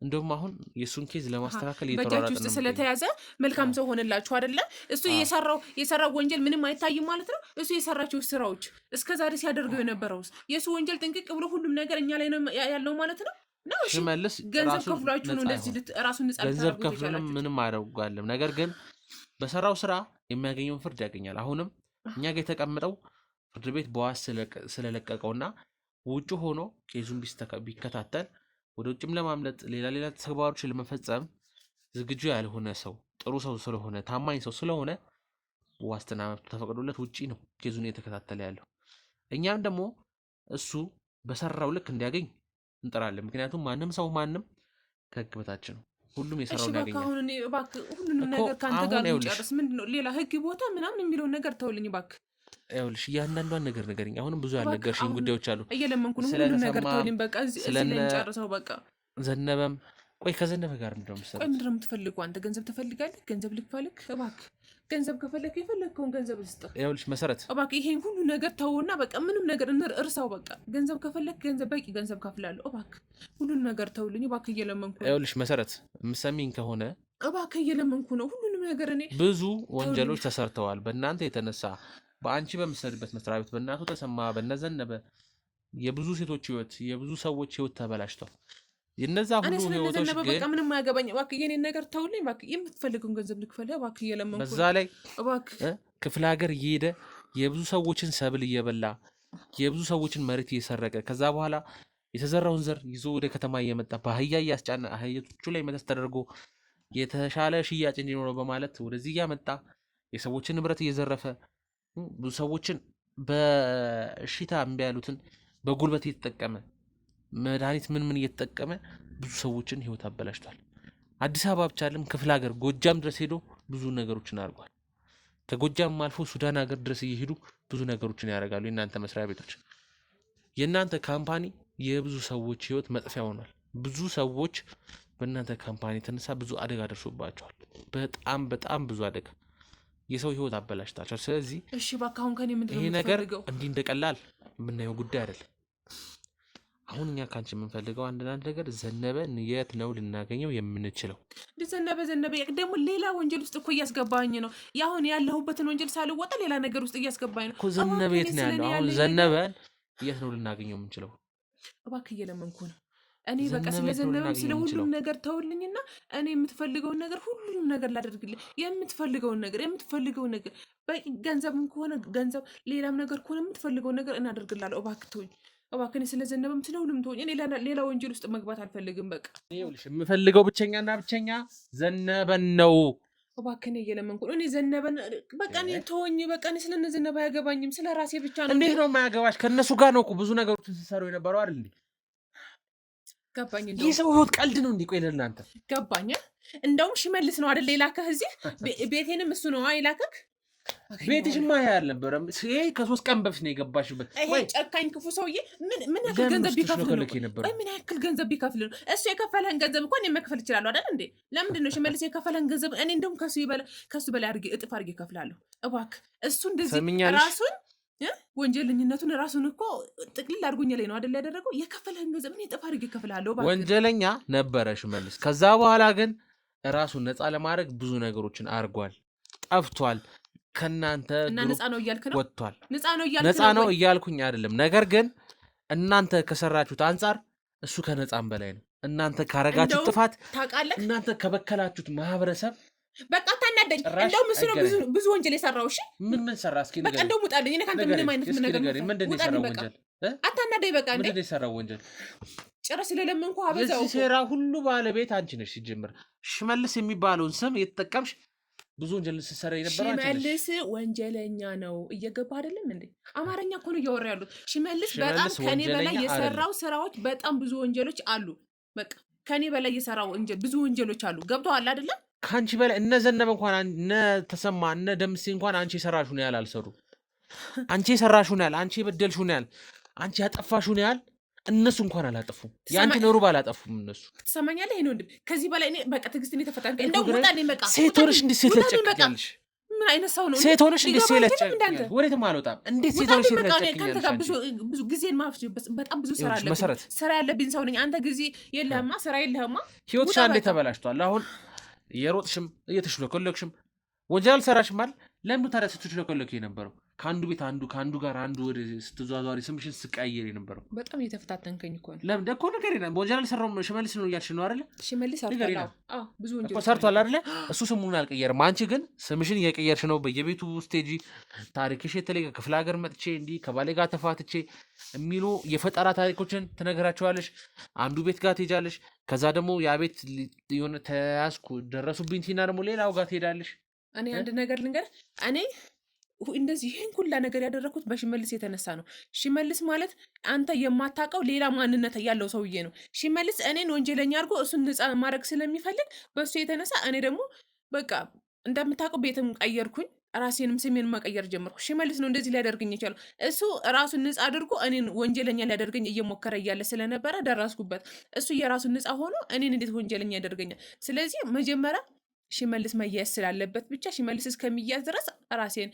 [SPEAKER 2] እንደውም አሁን የእሱን ኬዝ ለማስተካከል
[SPEAKER 3] በእጃችሁ ውስጥ ስለተያዘ መልካም ሰው ሆነላችሁ አይደለ? እሱ የሰራው ወንጀል ምንም አይታይም ማለት ነው። እሱ የሰራቸው ስራዎች እስከዛሬ ሲያደርገው የነበረው የእሱ ወንጀል ጥንቅቅ ብሎ ሁሉም ነገር እኛ ላይ ነው ያለው ማለት ነው።
[SPEAKER 2] ሽመልስ
[SPEAKER 3] ገንዘብ ከፍሏችሁ ነው እንደዚህ ራሱን ነጻ
[SPEAKER 2] ገንዘብ ከፍሎም ምንም አያደርጓለም። ነገር ግን በሰራው ስራ የሚያገኘውን ፍርድ ያገኛል። አሁንም እኛ ጋር የተቀመጠው ፍርድ ቤት በዋስ ስለለቀቀውና ውጭ ሆኖ ኬዙን ቢከታተል ወደ ውጭም ለማምለጥ ሌላ ተግባሮችን ለመፈጸም ዝግጁ ያልሆነ ሰው ጥሩ ሰው ስለሆነ ታማኝ ሰው ስለሆነ ዋስትና መብቱ ተፈቅዶለት ውጪ ነው ኬዙን እየተከታተለ ያለው። እኛም ደግሞ እሱ በሰራው ልክ እንዲያገኝ እንጥራለን። ምክንያቱም ማንም ከህግ በታች ነው። ሁሉም የሰራውን ያገኛል።
[SPEAKER 3] አሁን እኔ እባክህ ሁሉንም ነገር ካንተ ጋር እንጨርስ። ምንድነው ሌላ ህግ ቦታ ምናምን የሚለውን ነገር ተውልኝ እባክህ።
[SPEAKER 2] ይኸውልሽ እያንዳንዷን ነገር ንገሪኝ። አሁንም ብዙ ያልነገርሽኝ ጉዳዮች አሉ።
[SPEAKER 3] እየለመንኩ ነው። ሁሉንም ነገር ተውልኝ በቃ። እዚህ ላይ እንጨርሰው በቃ።
[SPEAKER 2] ዘነበም ቆይ ከዘነበ ጋር ምንድነው የምትሰሩት?
[SPEAKER 3] ቆይ ምንድነው የምትፈልገው አንተ? ገንዘብ ትፈልጋለህ? ገንዘብ ልክፈልክ? እባክህ ገንዘብ ከፈለክ የፈለከውን ገንዘብ ልስጥህ።
[SPEAKER 2] ይኸውልሽ መሰረት
[SPEAKER 3] እባክህ ይሄን ሁሉ ነገር ተውና በቃ ምንም ነገር እርሳው። በቃ ገንዘብ ከፈለክ ገንዘብ በቂ ገንዘብ ከፍላለሁ። እባክህ ሁሉን ነገር ተውልኝ እባክህ፣ እየለመንኩ ነው።
[SPEAKER 2] ይኸውልሽ መሰረት የምትሰሚኝ ከሆነ
[SPEAKER 3] እባክህ እየለመንኩ ነው። ሁሉንም ነገር እኔ
[SPEAKER 2] ብዙ ወንጀሎች ተሰርተዋል በእናንተ የተነሳ፣ በአንቺ በምትሰሪበት መስሪያ ቤት፣ በእናቱ ተሰማ፣ በነዘነበ የብዙ ሴቶች ህይወት፣ የብዙ ሰዎች ህይወት ተበላሽቷል። የነዛ ሁሉ ህይወቶች ግን
[SPEAKER 3] በቃ ምንም አያገባኝ። እባክህ የኔን ነገር ተውልኝ እባክህ፣ የምትፈልገውን ገንዘብ ልክፈልህ እባክህ፣ እየለመንኩ ነው።
[SPEAKER 2] በዛ ላይ
[SPEAKER 3] እባክህ
[SPEAKER 2] ክፍለ ሀገር እየሄደ የብዙ ሰዎችን ሰብል እየበላ የብዙ ሰዎችን መሬት እየሰረቀ ከዛ በኋላ የተዘራውን ዘር ይዞ ወደ ከተማ እየመጣ በአህያ እያስጫነ አህዮቹ ላይ መተስ ተደርጎ የተሻለ ሽያጭ እንዲኖረው በማለት ወደዚህ እያመጣ የሰዎችን ንብረት እየዘረፈ ብዙ ሰዎችን በሽታ እምቢ ያሉትን በጉልበት እየተጠቀመ መድኃኒት ምን እየተጠቀመ ብዙ ሰዎችን ህይወት አበላሽቷል። አዲስ አበባ ብቻ አይደለም ክፍለ ሀገር ጎጃም ድረስ ሄዶ ብዙ ነገሮችን አድርጓል። ከጎጃም አልፎ ሱዳን ሀገር ድረስ እየሄዱ ብዙ ነገሮችን ያደርጋሉ። የእናንተ መስሪያ ቤቶች፣ የእናንተ ካምፓኒ የብዙ ሰዎች ህይወት መጥፊያ ሆኗል። ብዙ ሰዎች በእናንተ ካምፓኒ የተነሳ ብዙ አደጋ ደርሶባቸዋል። በጣም በጣም ብዙ አደጋ፣ የሰው ህይወት አበላሽታቸዋል። ስለዚህ
[SPEAKER 3] እሺ እባክህ አሁን ከኔ ምንድነው
[SPEAKER 2] ይሄ ነገር
[SPEAKER 3] የምትፈልገው?
[SPEAKER 2] እንዲህ እንደቀላል የምናየው ጉዳይ አይደለም። አሁን እኛ ካንቺ የምንፈልገው አንድ ነገር ዘነበን የት ነው ልናገኘው የምንችለው?
[SPEAKER 3] ዘነበ ደግሞ ሌላ ወንጀል ውስጥ እኮ እያስገባኝ ነው። ያሁን ያለሁበትን ወንጀል ሳልወጣ ሌላ ነገር ውስጥ እያስገባኝ ነው
[SPEAKER 2] እኮ። ዘነበ የት ነው ያለው? አሁን ዘነበን የት ነው ልናገኘው የምንችለው?
[SPEAKER 3] እባክህ እየለመንኩ ነው። እኔ በቃ ስለዘነበም ስለ ሁሉም ነገር ተውልኝና እኔ የምትፈልገውን ነገር ሁሉንም ነገር ላደርግልህ። የምትፈልገውን ነገር በቂ ገንዘብም ከሆነ ገንዘብ፣ ሌላም ነገር ከሆነ የምትፈልገውን ነገር እናደርግላለሁ። እባክህ ተውኝ። እባክህ ስለዘነበም ስለ ሁሉም ተውኝ። እኔ ሌላ ወንጀል ውስጥ መግባት አልፈልግም። በቃ
[SPEAKER 2] ይኸውልሽ የምፈልገው ብቸኛና ብቸኛ ዘነበን ነው።
[SPEAKER 3] እባክህ እየለመንኩ ነው። እኔ ዘነበን በቃ እኔ ተወኝ። በቃ እኔ ስለነ ዘነበ አያገባኝም። ስለ ራሴ ብቻ ነው።
[SPEAKER 2] እንዴት ነው የማያገባሽ? ከእነሱ ጋር ነው እኮ ብዙ ነገሮችን ሲሰሩ የነበረው አይደል እንዴ?
[SPEAKER 3] ገባኝ።
[SPEAKER 2] ይህ ሰው ህይወት ቀልድ ነው እንዲህ? ቆይ ለእናንተ
[SPEAKER 3] ገባኝ። እንደውም ሽመልስ ነው አይደል የላከህ እዚህ ቤቴንም እሱ ነው የላከህ።
[SPEAKER 2] ቤትሽማ ይሄ አልነበረም። ይሄ ከ3 ቀን በፊት ነው የገባሽበት።
[SPEAKER 3] ይሄ ጨካኝ ክፉ ሰውዬ ምን ያክል ገንዘብ ቢከፍል ነው? ምን ያክል ገንዘብ ቢከፍል ነው? እሱ የከፈለህን ገንዘብ እንኳን እኔ መክፈል እችላለሁ አይደል እንዴ? ለምንድን ነው ሽመልስ የከፈለህን ገንዘብ እኔ እንደውም ከሱ በላይ አድርጌ እጥፍ አድርጌ እከፍላለሁ። እባክህ እሱ እንደዚህ ራሱን ወንጀለኝነቱን ራሱን እኮ ጥቅልል አድርጎኛ ላይ ነው አይደል ያደረገው። የከፈለህን ገንዘብ እኔ እጥፍ አድርጌ እከፍላለሁ። እባክህ ወንጀለኛ
[SPEAKER 2] ነበረ ሽመልስ። ከዛ በኋላ ግን ራሱን ነፃ ለማድረግ ብዙ ነገሮችን አድርጓል፣ ጠፍቷል። ከናንተ
[SPEAKER 3] ነፃ ነው እያልክ ነው?
[SPEAKER 2] ወጥቷል።
[SPEAKER 3] ነፃ ነው
[SPEAKER 2] እያልኩኝ አይደለም። ነገር ግን እናንተ ከሰራችሁት አንጻር እሱ ከነፃም በላይ ነው። እናንተ ካረጋችሁት ጥፋት
[SPEAKER 3] ታውቃለህ፣
[SPEAKER 2] እናንተ ከበከላችሁት ማህበረሰብ
[SPEAKER 3] በቃ ታናደኝ። እንደውም እሱ ነው ብዙ ወንጀል የሰራው። እሺ
[SPEAKER 2] ምን ሰራ? እስኪ
[SPEAKER 3] በቃ እንደውም ውጣልኝ። እኔ ካንተ ምንም አይነት ነገር
[SPEAKER 2] ምንድን ነው የሰራው ወንጀል?
[SPEAKER 3] አታናደኝ። በቃ
[SPEAKER 2] ምንድን ነው የሰራው ወንጀል?
[SPEAKER 3] ጭራሽ ስለለመንኩ አበዛው።
[SPEAKER 2] የዚህ ሴራ ሁሉ ባለቤት አንቺ ነሽ። ሲጀምር ሽመልስ የሚባለውን ስም የተጠቀምሽ ብዙ ወንጀል ስትሰራ የነበረው አንቺ ነሽ።
[SPEAKER 3] ሽመልስ ወንጀለኛ ነው። እየገባ አይደለም እንዴ? አማርኛ እኮ ነው እያወራ ያሉት። ሽመልስ በጣም ከኔ በላይ የሰራው ስራዎች በጣም ብዙ ወንጀሎች አሉ። በቃ ከኔ በላይ የሰራው ብዙ ወንጀሎች አሉ። ገብቶሃል አይደለም?
[SPEAKER 2] ከአንቺ በላይ እነ ዘነበ እንኳን እነ ተሰማ እነ ደምሴ እንኳን አንቺ የሰራሽውን ያህል አልሰሩ። አንቺ የሰራሽውን ያህል፣ አንቺ የበደልሽውን ያህል፣ አንቺ ያጠፋሽውን ያህል እነሱ እንኳን አላጠፉም። የአንቺን ሩብ አላጠፉም እነሱ።
[SPEAKER 3] ትሰማኛለህ? ይሄ ነው እንዴ? ከዚህ በላይ እኔ በቃ ትዕግስትን የተፈታን እንደው ውጣልኝ። በቃ
[SPEAKER 2] ሴት ሆነሽ እንዴት ሴት ለጨቅያለሽ?
[SPEAKER 3] ምን አይነት ሰው ነው?
[SPEAKER 2] ሴት ሆነሽ እንዴት ሴት ለጨቅያለሽ? ወዴትም አልወጣም። እንዴት ሴት ሆነሽ ሴት ለጨቅያለሽ?
[SPEAKER 3] ብዙ ጊዜን ማፍጀት በጣም ብዙ ስራ አለብኝ። ስራ ያለብኝ ሰው ነኝ። አንተ ጊዜ የለህማ፣ ስራ የለህማ።
[SPEAKER 2] ህይወትሽ አንዴ ተበላሽቷል። አሁን የሮጥሽም እየተሽለኮለክሽም ወንጀል አልሰራሽም አይደል? ለምን ታዲያ ስትሽለኮለክ የነበረው? ከአንዱ ጋር አንዱ ወደ ስትዟዟሪ ስምሽን ስቀያየር የነበረው
[SPEAKER 3] በጣም እየተፈታተንከኝ እኮ ነው።
[SPEAKER 2] ለምን ደኮ ነገር የለም። ወንጀል አልሰራውም ሽመልስ ነው እያልሽ ነው አይደለ?
[SPEAKER 3] ሽመልስ አልፈላው። ብዙ ወንጀል
[SPEAKER 2] እኮ ሰርቷል አይደለ? እሱ ስሙን አልቀየርም። አንቺ ግን ስምሽን እየቀየርሽ ነው። በየቤቱ ስቴጂ ታሪክሽ የተለየ ክፍለ ሀገር መጥቼ እንዲህ ከባሌ ጋር ተፋትቼ የሚሉ የፈጠራ ታሪኮችን ትነግራቸዋለሽ። አንዱ ቤት ጋር ትሄጃለሽ። ከዛ ደግሞ ያ ቤት የሆነ ተያዝኩ ደረሱብኝ ሲና ደግሞ ሌላው ጋር ትሄዳለሽ።
[SPEAKER 3] እኔ አንድ ነገር ልንገርህ፣ እኔ እንደዚህ ይህን ሁላ ነገር ያደረኩት በሽመልስ የተነሳ ነው። ሽመልስ ማለት አንተ የማታውቀው ሌላ ማንነት ያለው ሰውዬ ነው። ሽመልስ እኔን ወንጀለኛ አድርጎ እሱን ነፃ ማድረግ ስለሚፈልግ በእሱ የተነሳ እኔ ደግሞ በቃ እንደምታውቀው ቤትም ቀየርኩኝ። ራሴንም ስሜን መቀየር ጀመርኩ። ሽመልስ ነው እንደዚህ ሊያደርገኝ የቻለው። እሱ ራሱን ንጹህ አድርጎ እኔን ወንጀለኛ ሊያደርገኝ እየሞከረ እያለ ስለነበረ ደረስኩበት። እሱ የራሱን ንጹህ ሆኖ እኔን እንዴት ወንጀለኛ ያደርገኛል? ስለዚህ መጀመሪያ ሽመልስ መያዝ ስላለበት ብቻ ሽመልስ እስከሚያዝ ድረስ ራሴን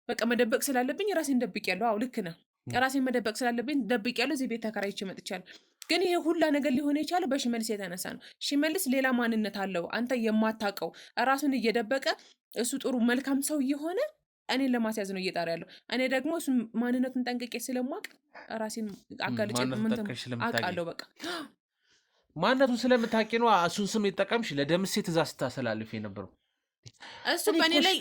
[SPEAKER 3] በቃ መደበቅ ስላለብኝ ራሴን ደብቄያለሁ። አዎ ልክ ነህ። ራሴን መደበቅ ስላለብኝ ደብቄያለሁ። እዚህ ቤት ተከራይቼ መጥቻለሁ። ግን ይሄ ሁላ ነገር ሊሆን የቻለው በሽመልስ የተነሳ ነው። ሽመልስ ሌላ ማንነት አለው አንተ የማታውቀው። ራሱን እየደበቀ እሱ ጥሩ መልካም ሰው እየሆነ እኔን ለማስያዝ ነው እየጣረ ያለው። እኔ ደግሞ እሱ ማንነቱን ጠንቅቄ ስለማውቅ ራሴን አጋልጬ አውቃለሁ። በቃ
[SPEAKER 2] ማንነቱን ስለምታውቂ ነው እሱን ስም የጠቀምሽ ለደምሴ ትእዛዝ ስታስተላልፍ የነበረው።
[SPEAKER 3] እሱ በእኔ ላይ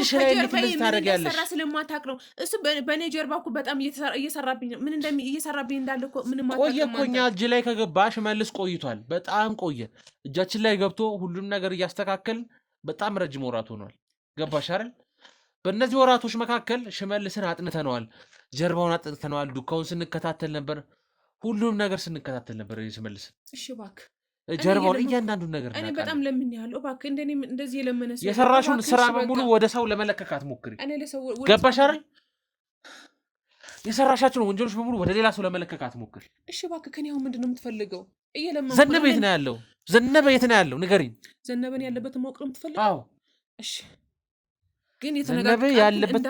[SPEAKER 3] ጀርባ እንደሰራ ስለማታውቅ ነው። እሱ በእኔ ጀርባ እኮ በጣም እየሰራብኝ ነው። ምን እየሰራብኝ እንዳለ እኮ ምንም
[SPEAKER 2] ቆየ እኮ እኛ እጅ ላይ ከገባ ሽመልስ ቆይቷል። በጣም ቆየ። እጃችን ላይ ገብቶ ሁሉም ነገር እያስተካከል በጣም ረጅም ወራት ሆኗል። ገባሽ አይደል? በእነዚህ ወራቶች መካከል ሽመልስን አጥንተነዋል፣ ጀርባውን አጥንተነዋል። ዱካውን ስንከታተል ነበር፣ ሁሉም ነገር ስንከታተል ነበር። ሽመልስ
[SPEAKER 3] እሺ እባክህ
[SPEAKER 2] ጀርባውን እያንዳንዱን ነገር
[SPEAKER 3] እኔ በጣም ለምን ያለው እባክህ እንደኔ እንደዚህ የለመነ ሰው
[SPEAKER 2] የሰራሽውን ስራ በሙሉ ወደ ሰው ለመለከካት ሞክሪ። ገባሽ አይደል? የሰራሻቸውን ወንጀሎች በሙሉ ወደ ሌላ ሰው ለመለከካት ሞክሪ።
[SPEAKER 3] እሺ እባክህ ከኔ አሁን ምንድነው የምትፈልገው? እየለመንኩ
[SPEAKER 2] ዘነበ የት ነው ያለው? ዘነበ የት ነው ያለው? ንገሪኝ።
[SPEAKER 3] ዘነበን ያለበት ማወቅ ነው የምትፈልገው?
[SPEAKER 2] አዎ
[SPEAKER 3] እሺ ግን
[SPEAKER 2] ዘነበ ያለበት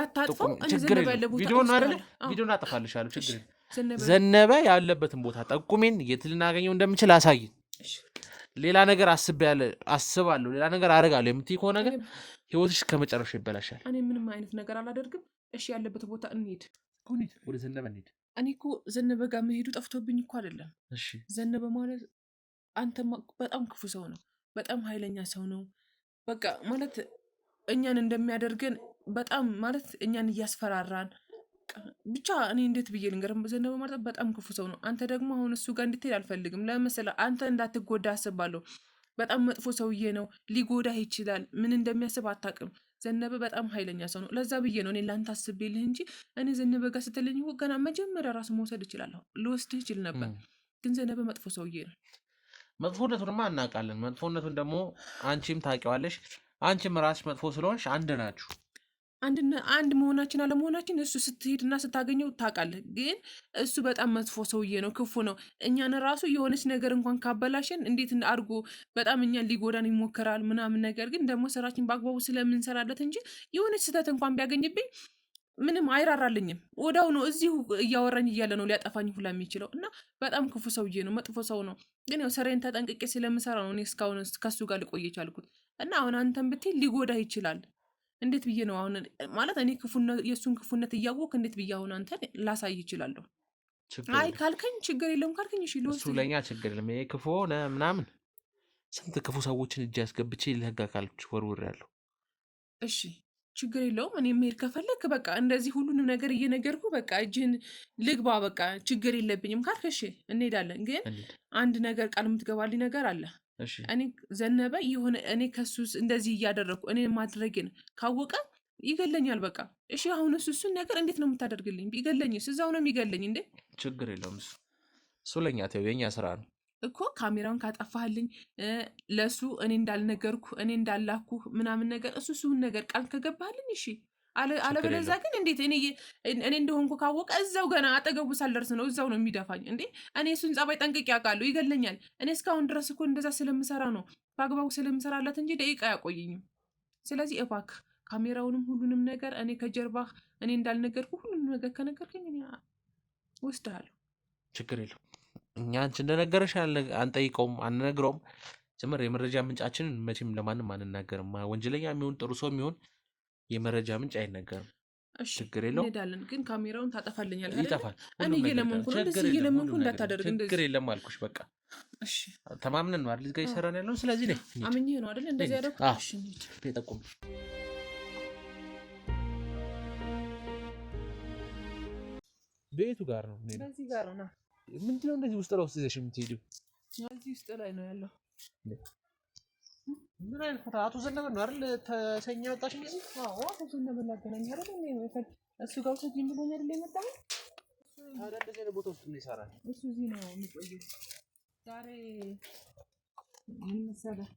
[SPEAKER 2] ችግር የለም። ቪዲዮን አይደል? ቪዲዮን አጠፋልሻለሁ። ችግር የለም። ዘነበ ያለበትን ቦታ ጠቁሜን የት ልናገኘው እንደምችል አሳይኝ። ሌላ ነገር አስባለሁ፣ ሌላ ነገር አደርጋለሁ የምትይ ከሆነ ግን ህይወትሽ ከመጨረሻው ይበላሻል።
[SPEAKER 3] እኔ ምንም አይነት ነገር አላደርግም። እሺ ያለበት ቦታ እንሂድ።
[SPEAKER 2] ወደ ዘነበ እንሂድ።
[SPEAKER 3] እኔ እኮ ዘነበ ጋር መሄዱ ጠፍቶብኝ እኮ አይደለም።
[SPEAKER 2] እሺ
[SPEAKER 3] ዘነበ ማለት አንተ በጣም ክፉ ሰው ነው፣ በጣም ኃይለኛ ሰው ነው። በቃ ማለት እኛን እንደሚያደርገን በጣም ማለት እኛን እያስፈራራን ብቻ እኔ እንዴት ብዬ ልንገርህ? ዘነበ ማለት በጣም ክፉ ሰው ነው። አንተ ደግሞ አሁን እሱ ጋር እንድትሄድ አልፈልግም። ለመሰለህ አንተ እንዳትጎዳ አስባለሁ። በጣም መጥፎ ሰውዬ ነው፣ ሊጎዳህ ይችላል። ምን እንደሚያስብ አታውቅም። ዘነበ በጣም ኃይለኛ ሰው ነው። ለዛ ብዬ ነው እኔ ለአንተ አስቤልህ እንጂ እኔ ዘነበ ጋር ስትለኝ ገና መጀመሪያ ራሱ መውሰድ እችላለሁ፣ ልወስድህ ይችል ነበር። ግን ዘነበ መጥፎ ሰውዬ ነው።
[SPEAKER 2] መጥፎነቱንማ እናውቃለን። መጥፎነቱን ደግሞ አንቺም ታውቂዋለሽ። አንቺም ራስሽ መጥፎ ስለሆንሽ አንድ ናችሁ።
[SPEAKER 3] አንድ መሆናችን አለመሆናችን እሱ ስትሄድና ስታገኘው ታውቃለህ። ግን እሱ በጣም መጥፎ ሰውዬ ነው፣ ክፉ ነው። እኛን ራሱ የሆነች ነገር እንኳን ካበላሸን እንዴት አድርጎ በጣም እኛን ሊጎዳን ይሞክራል ምናምን። ነገር ግን ደግሞ ስራችን በአግባቡ ስለምንሰራለት እንጂ የሆነች ስህተት እንኳን ቢያገኝብኝ ምንም አይራራልኝም። ወዳው ነው እዚሁ እያወራኝ እያለ ነው ሊያጠፋኝ ሁላ የሚችለው። እና በጣም ክፉ ሰውዬ ነው፣ መጥፎ ሰው ነው። ግን ያው ስራዬን ተጠንቅቄ ስለምሰራ ነው እኔ እስካሁን ከሱ ጋር ልቆይ የቻልኩት። እና አሁን አንተን ብትል ሊጎዳህ ይችላል። እንዴት ብዬ ነው አሁን ማለት እኔ የእሱን ክፉነት እያወቅህ እንዴት ብዬ አሁን አንተን ላሳይ ይችላለሁ? አይ ካልከኝ ችግር የለውም ካልከኝ እሺ ልወስድ።
[SPEAKER 2] እሱ ለእኛ ችግር የለም። ይሄ ክፉ ሆነ ምናምን ስንት ክፉ ሰዎችን እጅ ያስገብቼ ለህግ አካሎች ወርውሬያለሁ።
[SPEAKER 3] እሺ ችግር የለውም። እኔ መሄድ ከፈለክ በቃ እንደዚህ ሁሉንም ነገር እየነገርኩ በቃ እጅህን ልግባ በቃ ችግር የለብኝም ካልክ እሺ እንሄዳለን። ግን አንድ ነገር ቃል የምትገባልኝ ነገር አለ። እኔ ዘነበ የሆነ እኔ ከሱ እንደዚህ እያደረግኩ እኔ ማድረግን ካወቀ ይገለኛል። በቃ እሺ አሁን እሱን ነገር እንዴት ነው የምታደርግልኝ? ቢገለኝስ እዛው ነው የሚገለኝ እንዴ?
[SPEAKER 2] ችግር የለውም። እሱ ለእኛ ተይው፣ የእኛ ስራ ነው
[SPEAKER 3] እኮ። ካሜራውን ካጠፋህልኝ ለእሱ እኔ እንዳልነገርኩ እኔ እንዳላኩ ምናምን ነገር እሱን ነገር ቃል ከገባህልኝ እሺ። አለበለዚያ ግን እንዴት እኔ እንደሆንኩ ካወቀ እዛው ገና አጠገቡ ሳልደርስ ነው እዛው ነው የሚደፋኝ እንዴ? እኔ እሱን ጸባይ ጠንቅቄ አውቃለሁ፣ ይገለኛል። እኔ እስካሁን ድረስ እኮ እንደዛ ስለምሰራ ነው በአግባቡ ስለምሰራለት እንጂ ደቂቃ አያቆየኝም። ስለዚህ እባክህ ካሜራውንም ሁሉንም ነገር እኔ ከጀርባህ እኔ እንዳልነገርኩ ሁሉንም ነገር ከነገርከኝ እኔ ወስድሃለሁ።
[SPEAKER 2] ችግር የለው። እኛ አንቺ እንደነገረሽ አንጠይቀውም፣ አንነግረውም። ጭምር የመረጃ ምንጫችንን መቼም ለማንም አንናገርም። ወንጀለኛ የሚሆን ጥሩ ሰው የሚሆን የመረጃ ምንጭ አይነገርም። ችግር የለው።
[SPEAKER 3] እንሄዳለን። ግን ካሜራውን ታጠፋልኛል?
[SPEAKER 2] ይጠፋል።
[SPEAKER 3] እኔ እየለመንኩ ነው፣ እንደዚህ እየለመንኩ እንዳታደርግ።
[SPEAKER 2] ችግር የለም አልኩሽ። በቃ እሺ፣ ተማምነን ነው አይደል እዚህ ጋር እየሰራን ያለው። ስለዚህ ነይ
[SPEAKER 3] አምኜ ነው አይደል እንደዚህ ያደረኩት። እሺ እንሂድ።
[SPEAKER 2] ጠቁም። ቤቱ ጋር ነው።
[SPEAKER 3] በዚህ ጋር ነው።
[SPEAKER 2] ምንድነው እንደዚህ ውስጥ ለውስጥ ይዘሽ የምትሄጂው?
[SPEAKER 3] እዚህ ውስጥ ላይ ነው ያለው።
[SPEAKER 2] ምን አይነት ፈታ? አቶ ዘነበ ነው አይደል ተሰኛ ወጣሽ እንጂ?
[SPEAKER 3] አዎ አቶ ዘነበ ላገናኝ አይደል እንዴ? እሱ ጋር ተጅም ብሎኝ አይደል የመጣው?
[SPEAKER 2] ታዲያ እንደዚህ አይነት ቦታ ውስጥ ምን ይሰራል?
[SPEAKER 3] እሱ እዚህ ነው የሚቆየው። ዛሬ ምን መሰለህ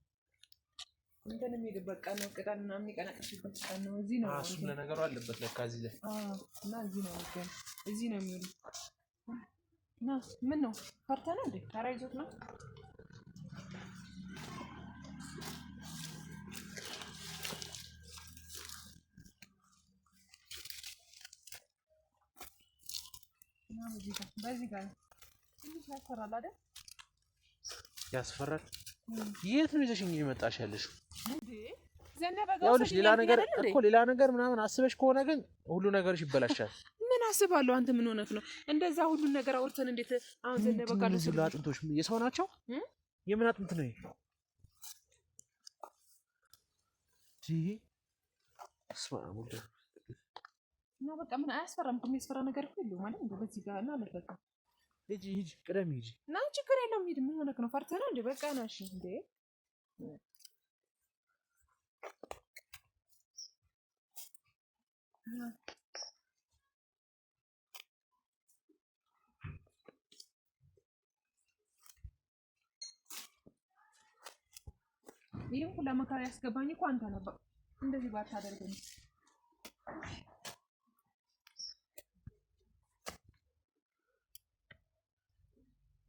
[SPEAKER 3] እንትን የሚሄድበት ቀን ነው ቅጠል ምናምን የሚቀነቅሽበት ቀን ነው እዚህ ነው
[SPEAKER 2] እሱም ለነገሩ አለበት ለካ እዚህ ላይ
[SPEAKER 3] እና እዚህ ነው የሚገኝ እዚህ ነው የሚውሉ እና ምን ነው ፈርተህ ነው እንዴ ኧረ ይዞት ነው በዚህ ጋር ትንሽ ያስፈራል አይደል?
[SPEAKER 2] ያስፈራል። የት ነው ይዘሽኝ እየመጣሽ ያለሽው?
[SPEAKER 3] እንዴ ዘነበ ጋር
[SPEAKER 2] ያውልሽ ሌላ ነገር ምናምን አስበሽ ከሆነ ግን ሁሉ ነገርሽ ይበላሻል።
[SPEAKER 3] ምን አስባለሁ? አንተ ምን ሆነህ ነው? እንደዛ ሁሉ ነገር አውርተን እንዴት አሁን ዘነበ ጋር ነው
[SPEAKER 2] ሁሉ አጥንቶች የሰው ናቸው? የምን አጥንት ነው ይሄ? ስማሙደ
[SPEAKER 3] እና በቃ ምን አያስፈራም። የሚያስፈራ ነገር እኮ የለውም ማለት ነው። በዚህ ጋር እና ለበቃ
[SPEAKER 2] ሂጂ ቅደም ሂጂ
[SPEAKER 3] እና ችግር የለውም። ሂድ ምን ሆነህ ነው? ፈርተህ ነው እንዴ? በቃ ና እሺ። እንዴ ይሄን ሁሉ መከራ ያስገባኝ እኮ አንተ ነበር። እንደዚህ ባታደርገኝ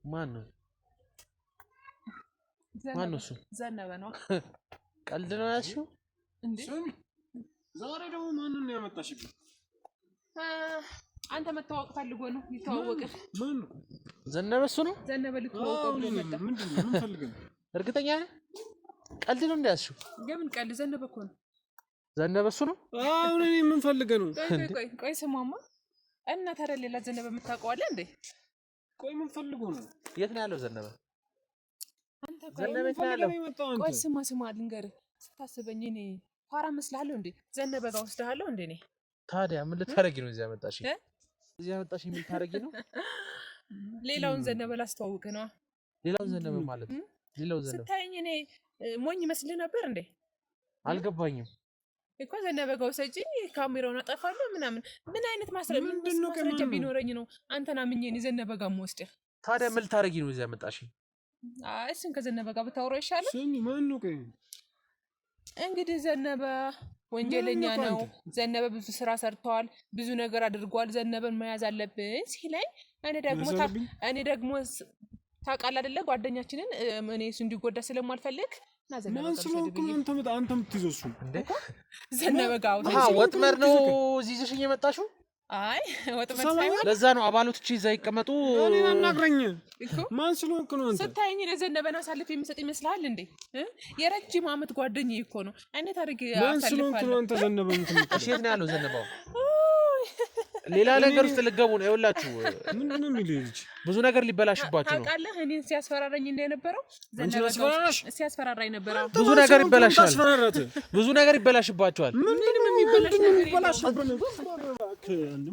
[SPEAKER 2] ማን ነው እሱ?
[SPEAKER 3] ዘነበ ነው።
[SPEAKER 2] ቀልድ ነው ያልሽው
[SPEAKER 3] እንዴ?
[SPEAKER 1] ዛሬ ደግሞ ማንን ነው ያመጣሽብኝ?
[SPEAKER 3] አንተ መታወቅ ፈልጎ ነው ይተዋወቅህ።
[SPEAKER 1] ማን ነው?
[SPEAKER 3] ዘነበ እሱ ነው። ዘነበ ልትዋወቀው ብሎ መጣ።
[SPEAKER 1] ምንድን ነው? ምን ፈልገህ ነው?
[SPEAKER 2] እርግጠኛ ነህ? ቀልድ ነው እንዳያስሽው?
[SPEAKER 3] የምን ቀልድ? ዘነበ እኮ ነው።
[SPEAKER 2] ዘነበ እሱ ነው።
[SPEAKER 1] አሁን እኔ ምን ፈልገህ ነው?
[SPEAKER 3] ቆይ ስማማ እና ታዲያ ሌላ ዘነበ የምታውቀው አለ እንዴ?
[SPEAKER 1] ቆይ ምን ፈልጎ ነው?
[SPEAKER 2] የት ነው ያለው ዘነበ?
[SPEAKER 3] አንተ ዘነበ
[SPEAKER 2] ያለው?
[SPEAKER 3] ቆይ ስማ ልንገርህ፣ ስታስበኝ እኔ ፋራ መስላለሁ እንዴ? ዘነበ ጋር ወስደሃለሁ እንዴ? እኔ
[SPEAKER 2] ታዲያ ምን ልታረጊ ነው? እዚህ ያመጣሽኝ ምን ልታረጊ ነው?
[SPEAKER 3] ሌላውን ዘነበ ላስተዋውቅህ ነው።
[SPEAKER 2] ሌላውን ዘነበ ማለት ሌላው ዘነበ
[SPEAKER 3] ስታየኝ እኔ ሞኝ መስልህ ነበር እንዴ?
[SPEAKER 2] አልገባኝም
[SPEAKER 3] እኮ ዘነበ ጋር ወሰጂኝ፣ ካሜራውን አጠፋለሁ ምናምን። ምን አይነት ማስረጃ ቢኖረኝ ነው አንተን አምኜ እኔ ዘነበ ጋር የምወስድህ?
[SPEAKER 2] ታዲያ ምን ልታረጊ ነው እዚህ ያመጣሽኝ?
[SPEAKER 3] እሱን ከዘነበ ጋር ብታወራው ይሻላል።
[SPEAKER 1] ስሚ ማን ነው? ቆይ
[SPEAKER 3] እንግዲህ ዘነበ ወንጀለኛ ነው። ዘነበ ብዙ ስራ ሰርተዋል፣ ብዙ ነገር አድርጓል። ዘነበን መያዝ አለብን ሲለኝ እኔ ደግሞ ታውቃለህ አይደለ ጓደኛችንን እኔ እሱ እንዲጎዳ ስለማልፈልግ እና ዘነበ ጋር
[SPEAKER 1] ስለሆነ አንተ የምትይዘው እሱ እንዴ?
[SPEAKER 3] ዘነበ ጋር
[SPEAKER 2] ወጥመድ ነው እዚህ ይዘሽኝ የመጣሽው?
[SPEAKER 3] አይ ወጥመድ ሳይሆን
[SPEAKER 2] ለዛ ነው አባሎች እዛ ይቀመጡ።
[SPEAKER 1] እኔ አናግረኝ። ማን ስለሆንክ ነው አንተ?
[SPEAKER 3] ስታየኝ ለዘነበን አሳልፍ የምሰጥ ይመስልሃል እንዴ? የረጅም ዓመት ጓደኛዬ እኮ ነው። አይነት አድርጌ
[SPEAKER 1] ማን ስለሆንክ ነው አንተ ዘነበን የምትመጣው?
[SPEAKER 2] እሺ የት ነው ያለው ዘነበው? ሌላ ነገር ውስጥ ልገቡ ነው። ይኸውላችሁ
[SPEAKER 1] ምንድን ነው የሚልህ ልጅ?
[SPEAKER 2] ብዙ ነገር ሊበላሽባችሁ ነው።
[SPEAKER 3] ታውቃለህ እኔን ሲያስፈራራኝ እንደነበረው ሲያስፈራራኝ ነበር።
[SPEAKER 2] ብዙ ነገር ይበላሻል። ብዙ ነገር ይበላሽባችኋል።
[SPEAKER 1] ምንድን ነው የሚበላሽብን?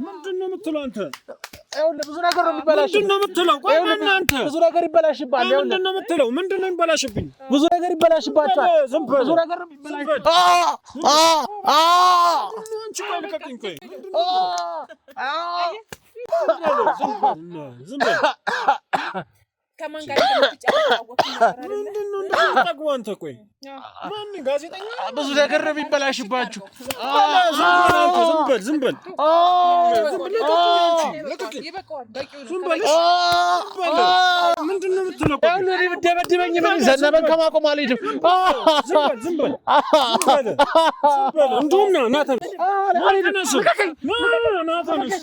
[SPEAKER 1] ምንድን ነው የምትለው አንተ?
[SPEAKER 2] ይኸውልህ ብዙ ነገር ነው የሚበላሽ።
[SPEAKER 1] ምንድን ነው የምትለው? ቆይ እናንተ
[SPEAKER 2] ብዙ ነገር ይበላሽባል።
[SPEAKER 1] ምንድን ነው የምትለው? ምንድን ነው የሚበላሽብኝ?
[SPEAKER 2] ብዙ ነገር ይበላሽባችኋል። ብዙ ነገር ነው የሚበላሽ።
[SPEAKER 1] አንቺ ቆይ ልቀቂኝ። ቆይ ዝም በል
[SPEAKER 3] ከማን ጋር እንደምትጫወት
[SPEAKER 1] ምንድን ነው እንደምታውቀው አንተ? ቆይ ማን ጋዜጠኛ?
[SPEAKER 2] ብዙ ነገር ነው የሚበላሽባችሁ።
[SPEAKER 1] ዝም በል ምንድን ነው የምትለው?
[SPEAKER 2] ደበድበኝ ዘነበን ከማቆም አልሄድም።
[SPEAKER 1] ዝም በል እንዲሁም ና ተነስ ና ተነስ